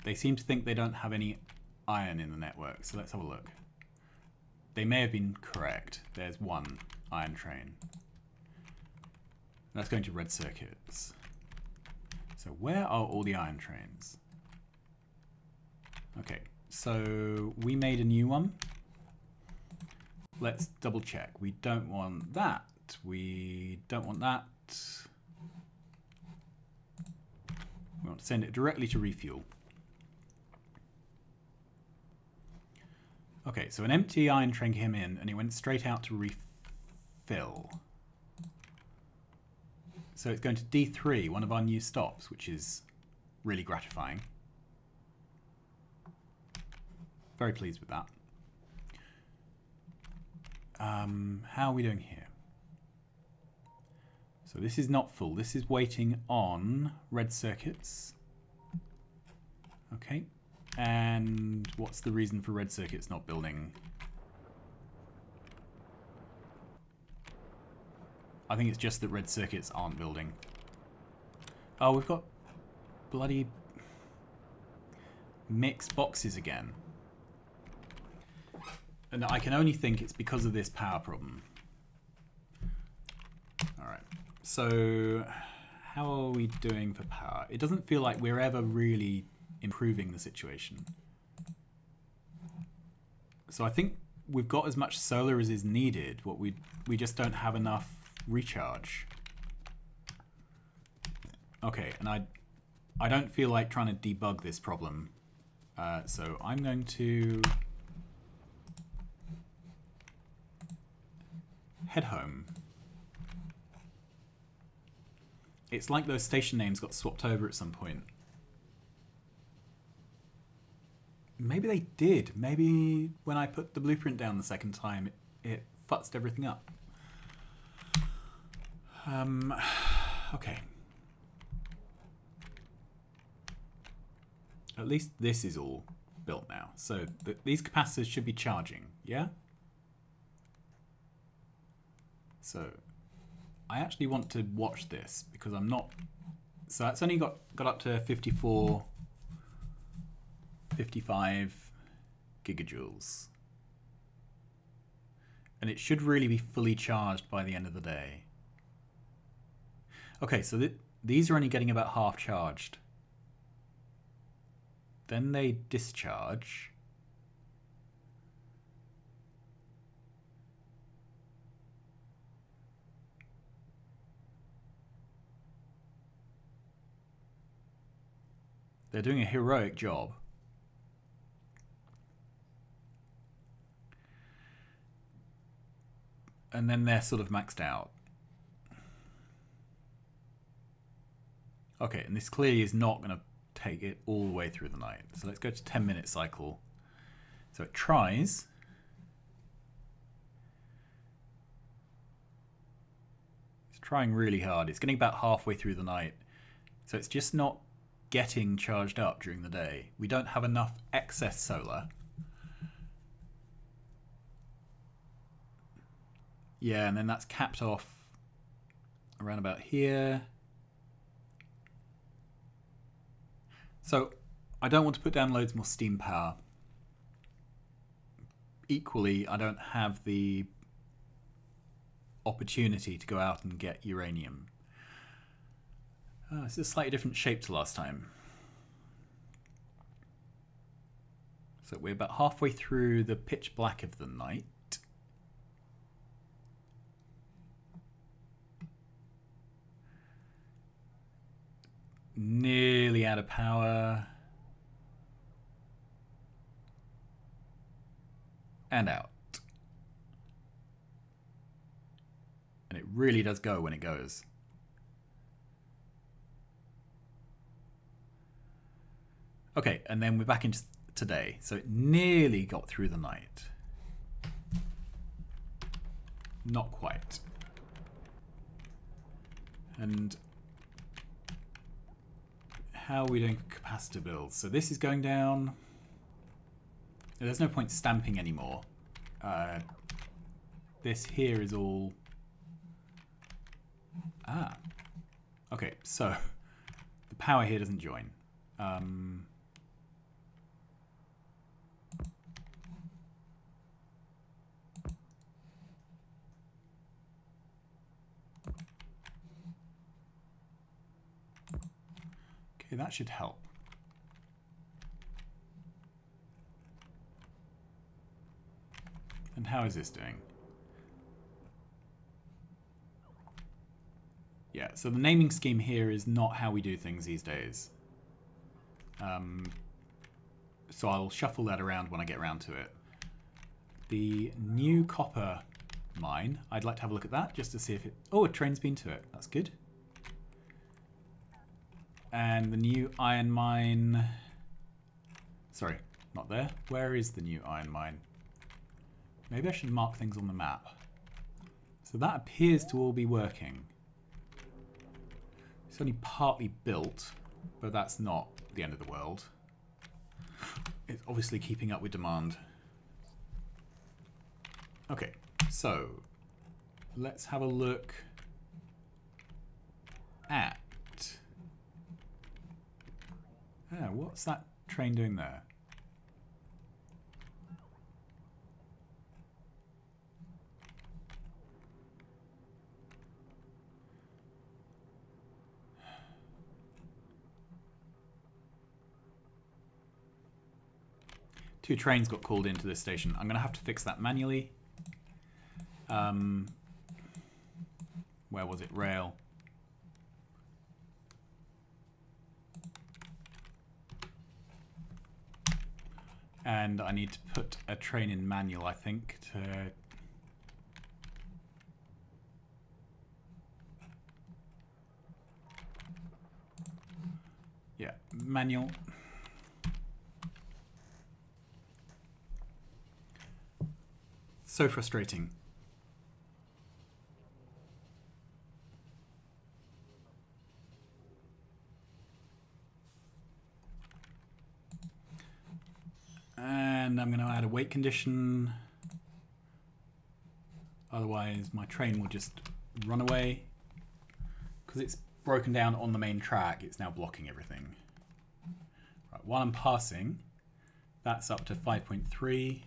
they seem to think they don't have any iron in the network. So let's have a look. They may have been correct. There's 1 iron train. That's going to red circuits. So where are all the iron trains? Okay, so we made a new one. Let's double check. We don't want that. We don't want that. We want to send it directly to refuel. Okay, so an empty iron train came in and it went straight out to refill. So it's going to D3, one of our new stops, which is really gratifying. Very pleased with that. How are we doing here? So this is not full. This is waiting on red circuits. Okay. And what's the reason for red circuits not building? I think it's just that red circuits aren't building. Oh, we've got bloody mixed boxes again. And I can only think it's because of this power problem. Alright, so how are we doing for power? It doesn't feel like we're ever really improving the situation. So I think we've got as much solar as is needed. What we just don't have enough recharge. Okay, and I don't feel like trying to debug this problem. So I'm going to head home. It's like those station names got swapped over at some point. Maybe they did. Maybe when I put the blueprint down the second time, it futzed everything up. Okay. At least this is all built now. So these capacitors should be charging, yeah? So I actually want to watch this because I'm not... So it's only got up to 54, 55 gigajoules. And it should really be fully charged by the end of the day. Okay, so these are only getting about half charged. Then they discharge. They're doing a heroic job. And then they're sort of maxed out. Okay, and this clearly is not going to take it all the way through the night. So let's go to 10-minute cycle. So it tries. It's trying really hard. It's getting about halfway through the night. So it's just not getting charged up during the day. We don't have enough excess solar. Yeah, and then that's capped off around about here. So I don't want to put down loads more steam power. Equally, I don't have the opportunity to go out and get uranium. It's a slightly different shape to last time. So we're about halfway through the pitch black of the night. Nearly out of power. And out. And it really does go when it goes. Okay, and then we're back into today. So it nearly got through the night. Not quite. And how are we doing capacitor builds? So this is going down. There's no point stamping anymore. This here is all... Ah. Okay, so the power here doesn't join. Okay, that should help. And how is this doing? Yeah, so the naming scheme here is not how we do things these days. So I'll shuffle that around when I get around to it. The new copper mine, I'd like to have a look at that just to see if it... Oh, a train's been to it. That's good. And the new iron mine... Sorry, not there. Where is the new iron mine? Maybe I should mark things on the map. So that appears to all be working. It's only partly built, but that's not the end of the world. It's obviously keeping up with demand. Okay, so let's have a look at... what's that train doing there? 2 trains got called into this station. I'm going to have to fix that manually. Where was it? Rail. And I need to put a train in manual, I think, to... Yeah, manual. So frustrating. And I'm going to add a wait condition. Otherwise my train will just run away. Because it's broken down on the main track, it's now blocking everything. Right, while I'm passing, that's up to 5.3.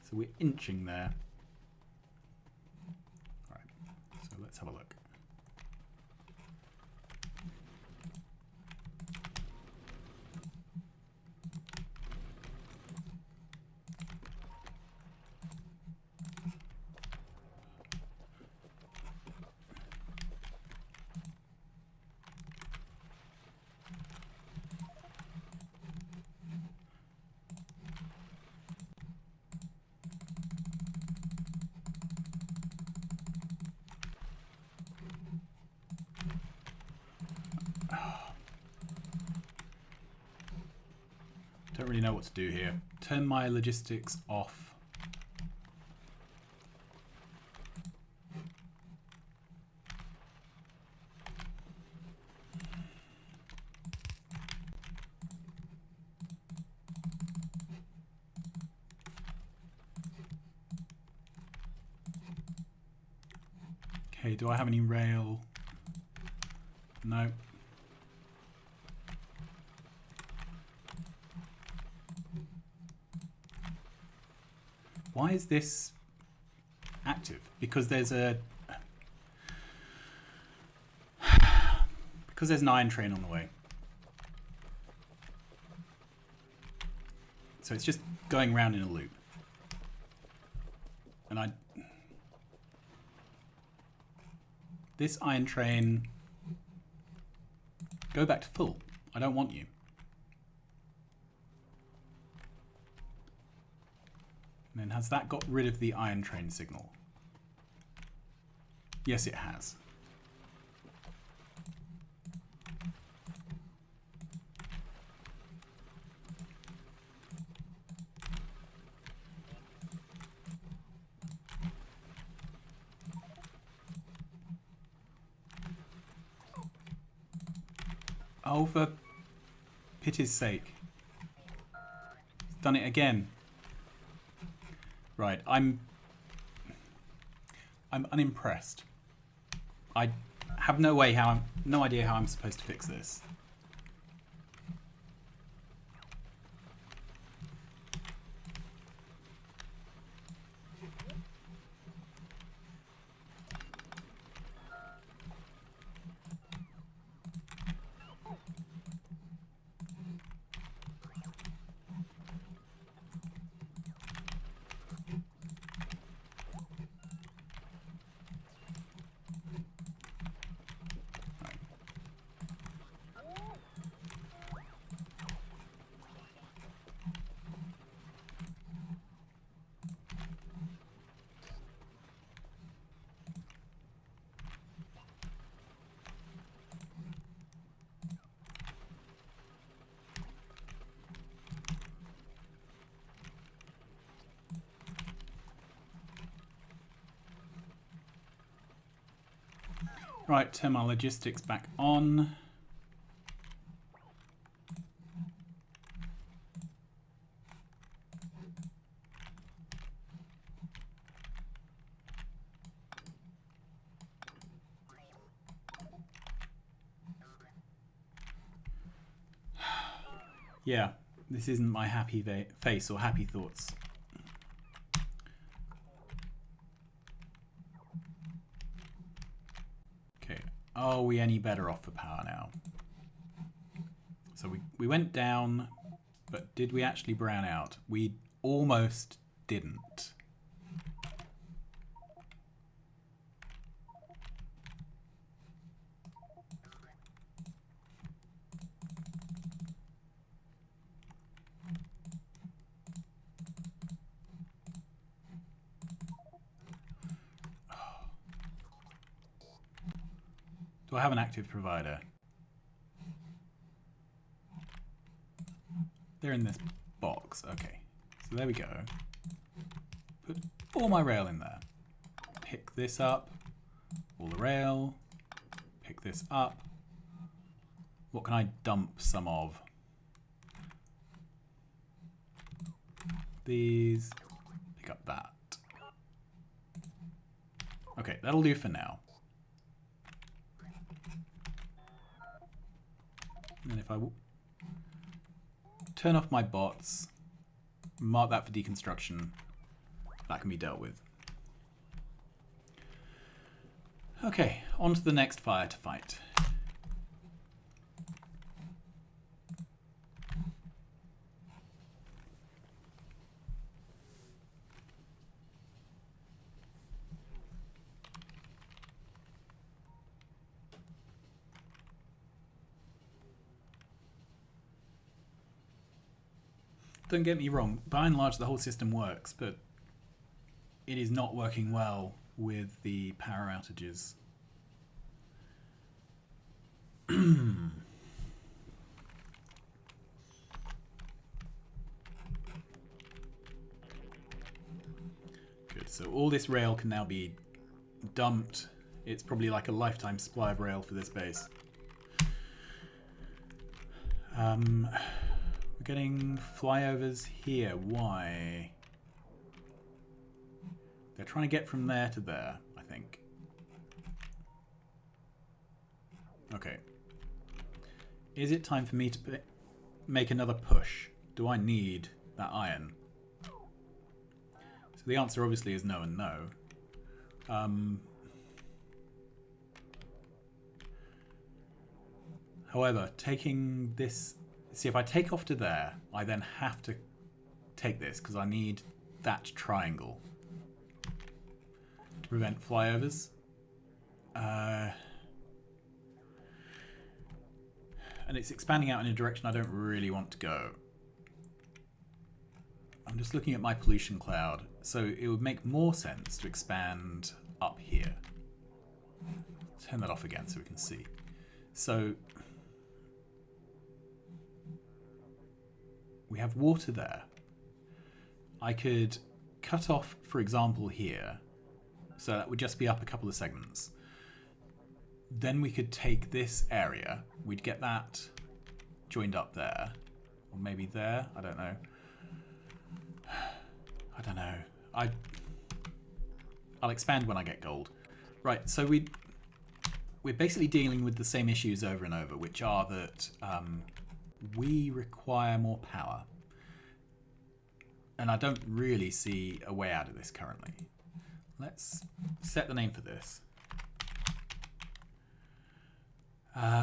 So we're inching there. All right, so let's have a look. Don't really know what to do here. Turn my logistics off. Okay, do I have any rail? No. Why is this active? Because there's an iron train on the way. So it's just going around in a loop. And this iron train, go back to full. I don't want you. And then has that got rid of the iron train signal? Yes, it has. Oh, for pity's sake. It's done it again. Right, I'm unimpressed. I have no idea how I'm supposed to fix this. Right, turn my logistics back on. Yeah, this isn't my happy face or happy thoughts. Okay, are we any better off for power now? So we went down But did we actually brown out? We almost didn't. Do I have an active provider? They're in this box. Okay, so there we go. Put all my rail in there. Pick this up, all the rail, pick this up. What can I dump some of? These, pick up that. Okay, that'll do for now. And if I turn off my bots, mark that for deconstruction, that can be dealt with. Okay, on to the next fire to fight. Don't get me wrong, by and large the whole system works, but it is not working well with the power outages. Good, so all this rail can now be dumped. It's probably like a lifetime supply of rail for this base. We're getting flyovers here. Why? They're trying to get from there to there, I think. Okay. Is it time for me to make another push? Do I need that iron? So the answer obviously is no and no. However, taking this... See, if I take off to there, I then have to take this because I need that triangle to prevent flyovers. And it's expanding out in a direction I don't really want to go. I'm just looking at my pollution cloud. So it would make more sense to expand up here. Turn that off again so we can see. So we have water there. I could cut off, for example, here. So that would just be up a couple of segments. Then we could take this area. We'd get that joined up there. Or maybe there. I don't know. I don't know. I'll expand when I get gold. Right, so we're basically dealing with the same issues over and over, which are that we require more power. And I don't really see a way out of this currently. Let's set the name for this.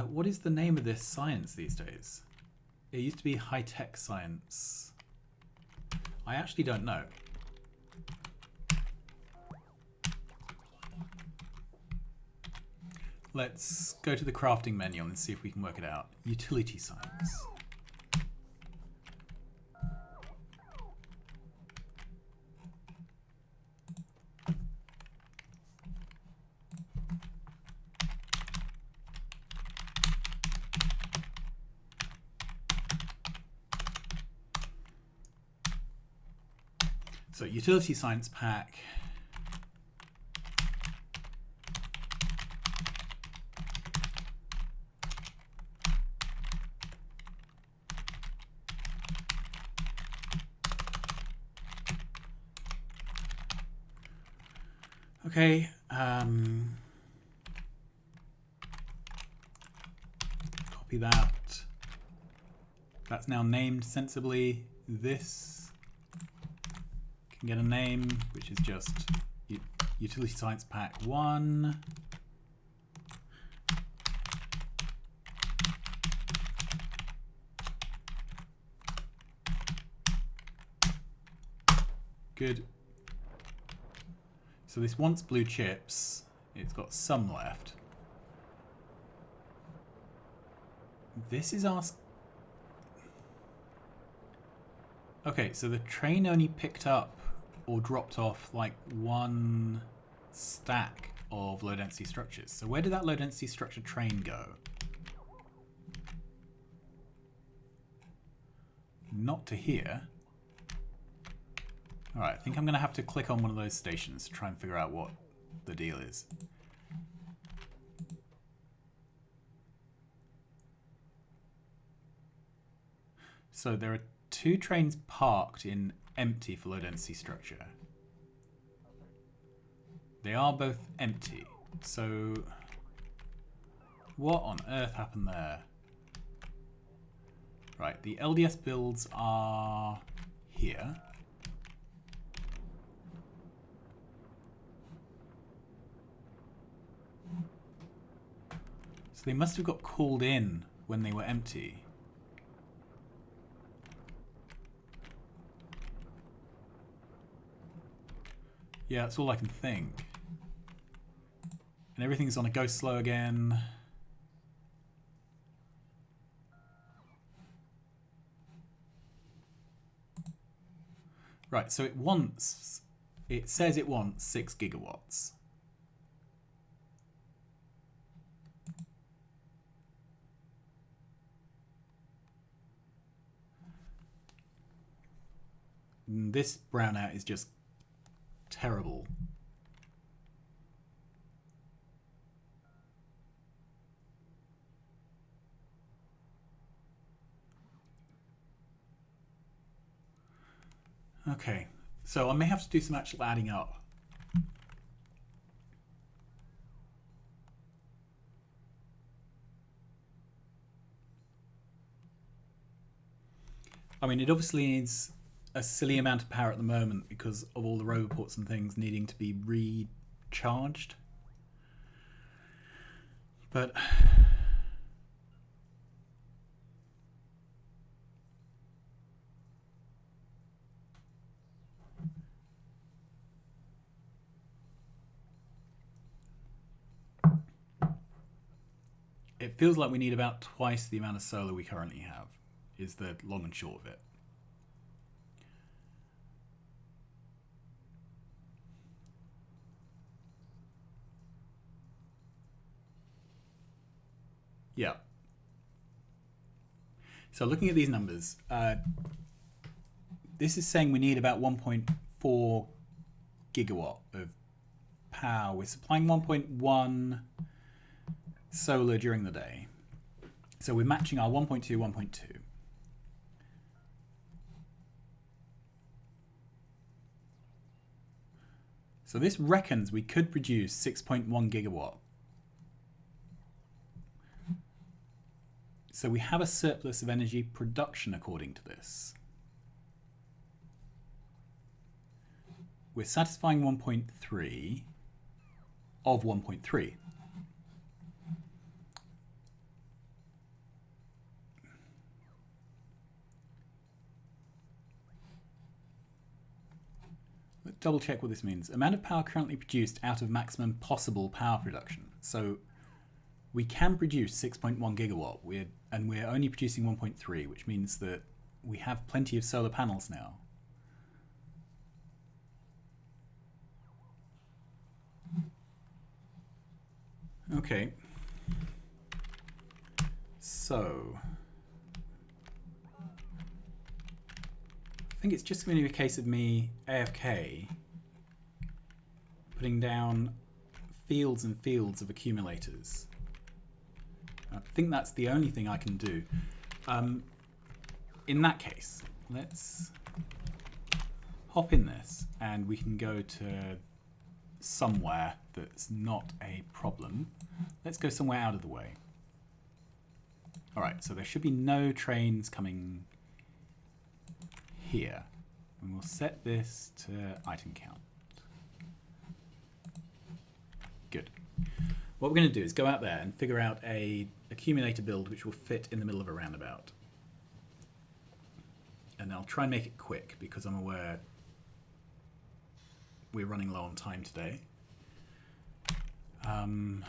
What is the name of this science these days? It used to be high-tech science. I actually don't know. Let's go to the crafting menu and see if we can work it out. Utility science. So utility science pack. Okay, copy that. That's now named sensibly. This can get a name, which is just Utility Science Pack 1. Good. So this wants blue chips. It's got some left. This is our... Okay, so the train only picked up or dropped off like one stack of low density structures. So where did that low density structure train go? Not to here. Alright, I think I'm going to have to click on one of those stations to try and figure out what the deal is. So there are two trains parked in empty for low density structure. They are both empty. So what on earth happened there? Right, the LDS builds are here. So they must have got called in when they were empty. Yeah, that's all I can think. And everything's on a go slow again. Right, so it says it wants 6 gigawatts. And this brownout is just terrible. Okay, so I may have to do some actual adding up. I mean, it obviously needs a silly amount of power at the moment because of all the roboports and things needing to be recharged. But it feels like we need about twice the amount of solar we currently have, is the long and short of it. Yeah. So looking at these numbers, this is saying we need about 1.4 gigawatt of power. We're supplying 1.1 solar during the day. So we're matching our 1.2, 1.2. So this reckons we could produce 6.1 gigawatt. So we have a surplus of energy production according to this. We're satisfying 1.3 of 1.3. Let's double check what this means. Amount of power currently produced out of maximum possible power production. So we can produce 6.1 gigawatt, and we're only producing 1.3, which means that we have plenty of solar panels now. Okay. So I think it's just going to be a case of me AFK putting down fields and fields of accumulators. I think that's the only thing I can do. In that case, let's hop in this and we can go to somewhere that's not a problem. Let's go somewhere out of the way. All right, so there should be no trains coming here. And we'll set this to item count. Good. What we're going to do is go out there and figure out a accumulator build which will fit in the middle of a roundabout. And I'll try and make it quick because I'm aware we're running low on time today. And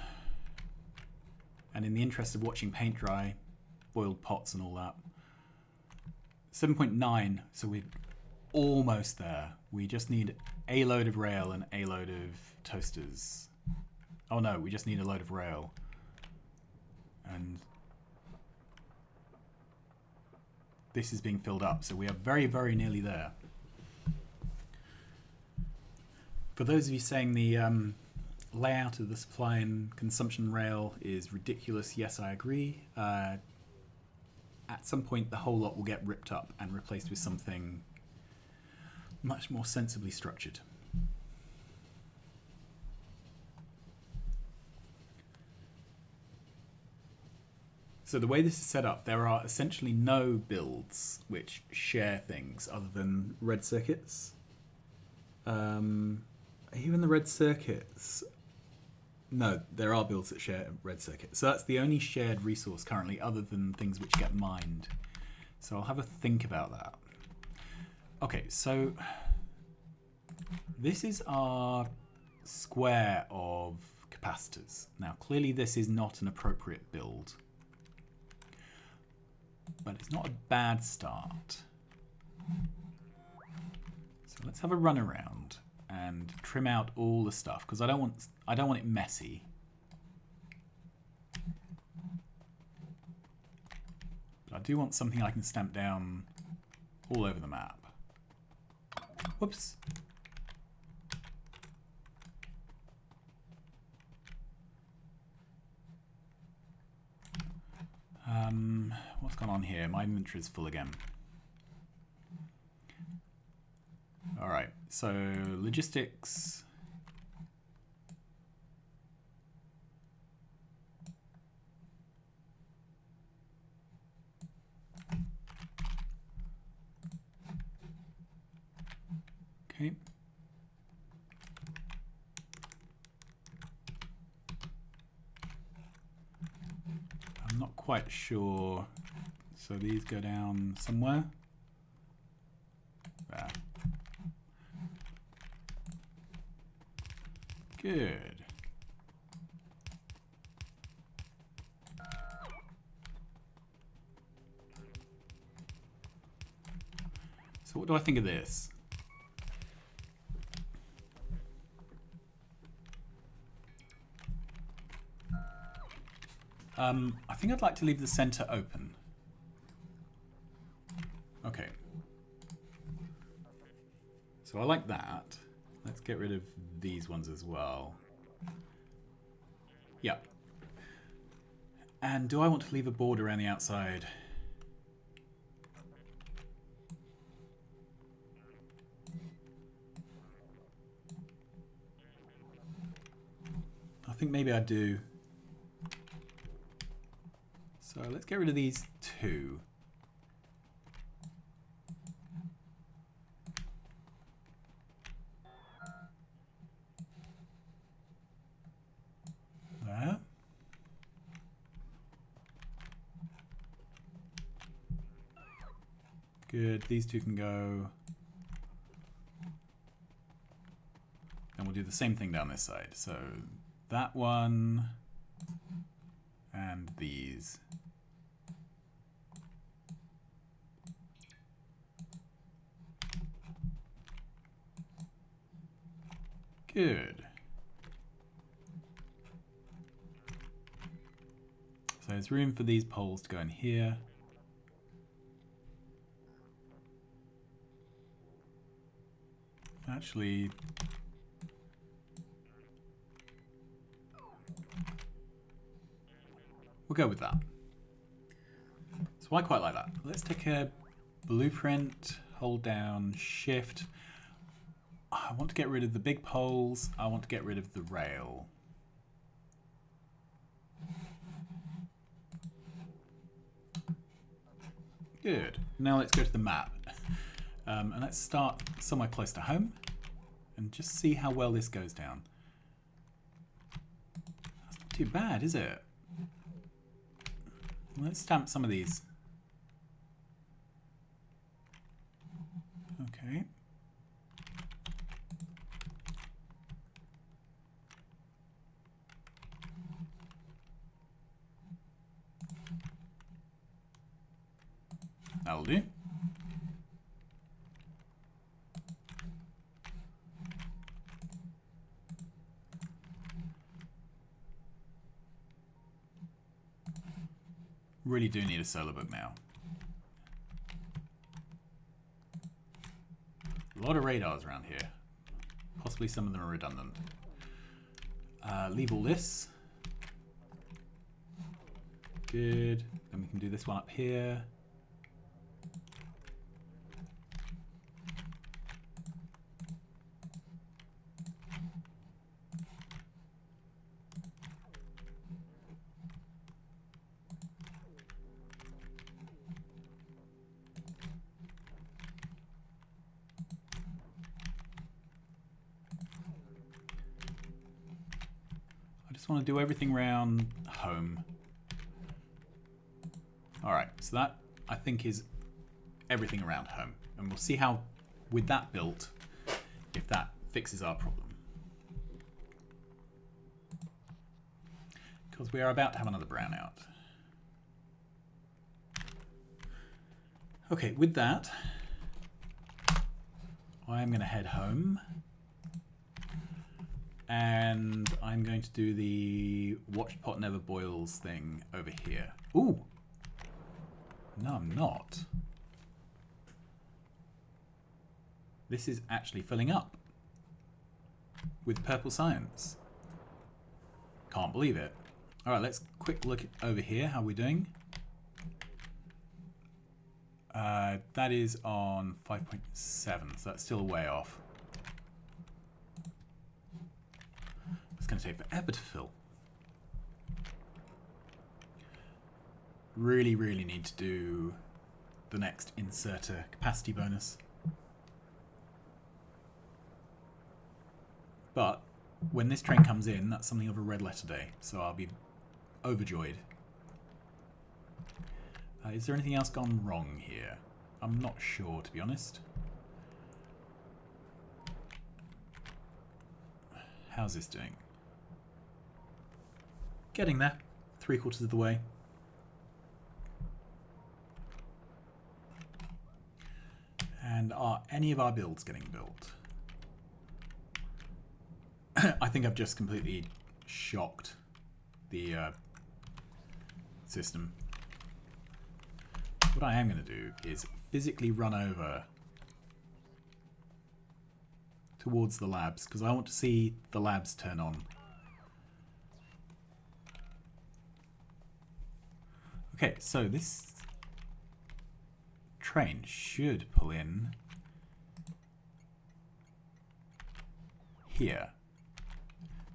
in the interest of watching paint dry, boiled pots and all that, 7.9, so we're almost there. We just need a load of rail and a load of toasters. Oh no, we just need a load of rail. And this is being filled up, so we are very, very nearly there. For those of you saying the layout of the supply and consumption rail is ridiculous, yes, I agree. At some point, the whole lot will get ripped up and replaced with something much more sensibly structured. So the way this is set up, there are essentially no builds which share things other than red circuits. Even the red circuits, no, there are builds that share red circuits. So that's the only shared resource currently other than things which get mined. So I'll have a think about that. Okay, so this is our square of capacitors. Now clearly this is not an appropriate build, but it's not a bad start. So let's have a run around and trim out all the stuff because I don't want it messy. But I do want something I can stamp down all over the map. Whoops. What's gone on here? My inventory is full again. All right, so logistics. Okay. I'm not quite sure. So these go down somewhere. There. Good. So what do I think of this? I think I'd like to leave the center open. Okay. So I like that. Let's get rid of these ones as well. Yeah. And do I want to leave a border around the outside? I think maybe I do. So let's get rid of these two. There. Good, these two can go. And we'll do the same thing down this side. So that one and these. Good. So there's room for these poles to go in here. Actually, we'll go with that. So I quite like that. Let's take a blueprint, hold down Shift. I want to get rid of the big poles. I want to get rid of the rail. Good. Now let's go to the map. And let's start somewhere close to home and just see how well this goes down. That's not too bad, is it? Let's stamp some of these. Okay. That'll do. Really do need a solar book now. A lot of radars around here. Possibly some of them are redundant. Leave all this. Good. Then we can do this one up here. Just want to do everything around home. Alright, so that I think is everything around home. And we'll see how, with that built, if that fixes our problem. Because we are about to have another brownout. Okay, with that, I'm going to head home. And I'm going to do the watch pot never boils thing over here. Ooh! No, I'm not. This is actually filling up with purple science. Can't believe it. Alright, let's quick look over here. How are we doing? That is on 5.7, so that's still way off. It's going to take forever to fill. Really, really need to do the next inserter capacity bonus. But when this train comes in, that's something of a red letter day, so I'll be overjoyed. Is there anything else gone wrong here? I'm not sure, to be honest. How's this doing? Getting there. 3/4 of the way. And are any of our builds getting built? I think I've just completely shocked the system. What I am going to do is physically run over towards the labs, because I want to see the labs turn on. Okay, so this train should pull in here.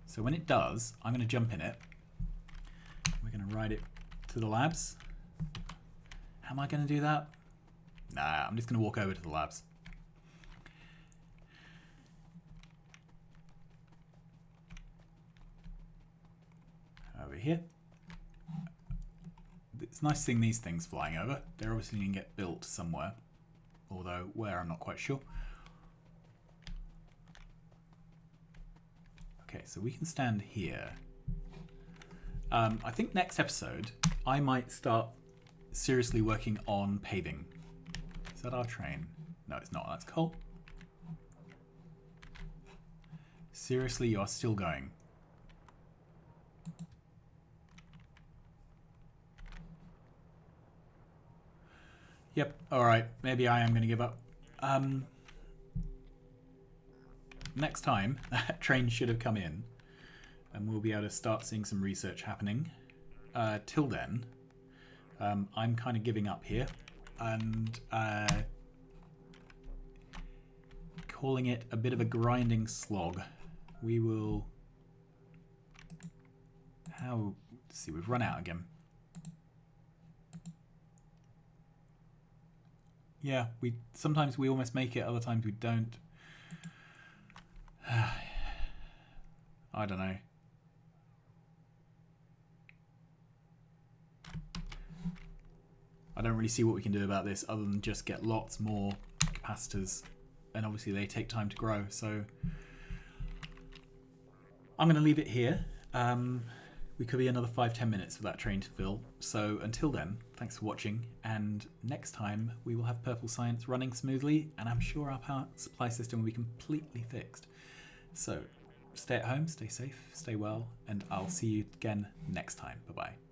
So when it does, I'm going to jump in it. We're going to ride it to the labs. How am I going to do that? Nah, I'm just going to walk over to the labs. Over here. It's nice seeing these things flying over. They're obviously going to get built somewhere, although where I'm not quite sure. Okay, so we can stand here. I think next episode I might start seriously working on paving. Is that our train? No, it's not. That's coal. Seriously, you are still going. Yep, alright. Maybe I am going to give up. Next time, that train should have come in, and we'll be able to start seeing some research happening. Till then, I'm kind of giving up here, and calling it a bit of a grinding slog. We will... Let's see, we've run out again. Yeah, sometimes we almost make it, other times we don't. I don't know. I don't really see what we can do about this other than just get lots more capacitors, and obviously they take time to grow, so I'm going to leave it here. we could be another 5-10 minutes for that train to fill. So until then, thanks for watching, and next time we will have Purple Science running smoothly, and I'm sure our power supply system will be completely fixed. So stay at home, stay safe, stay well, and I'll see you again next time. Bye-bye.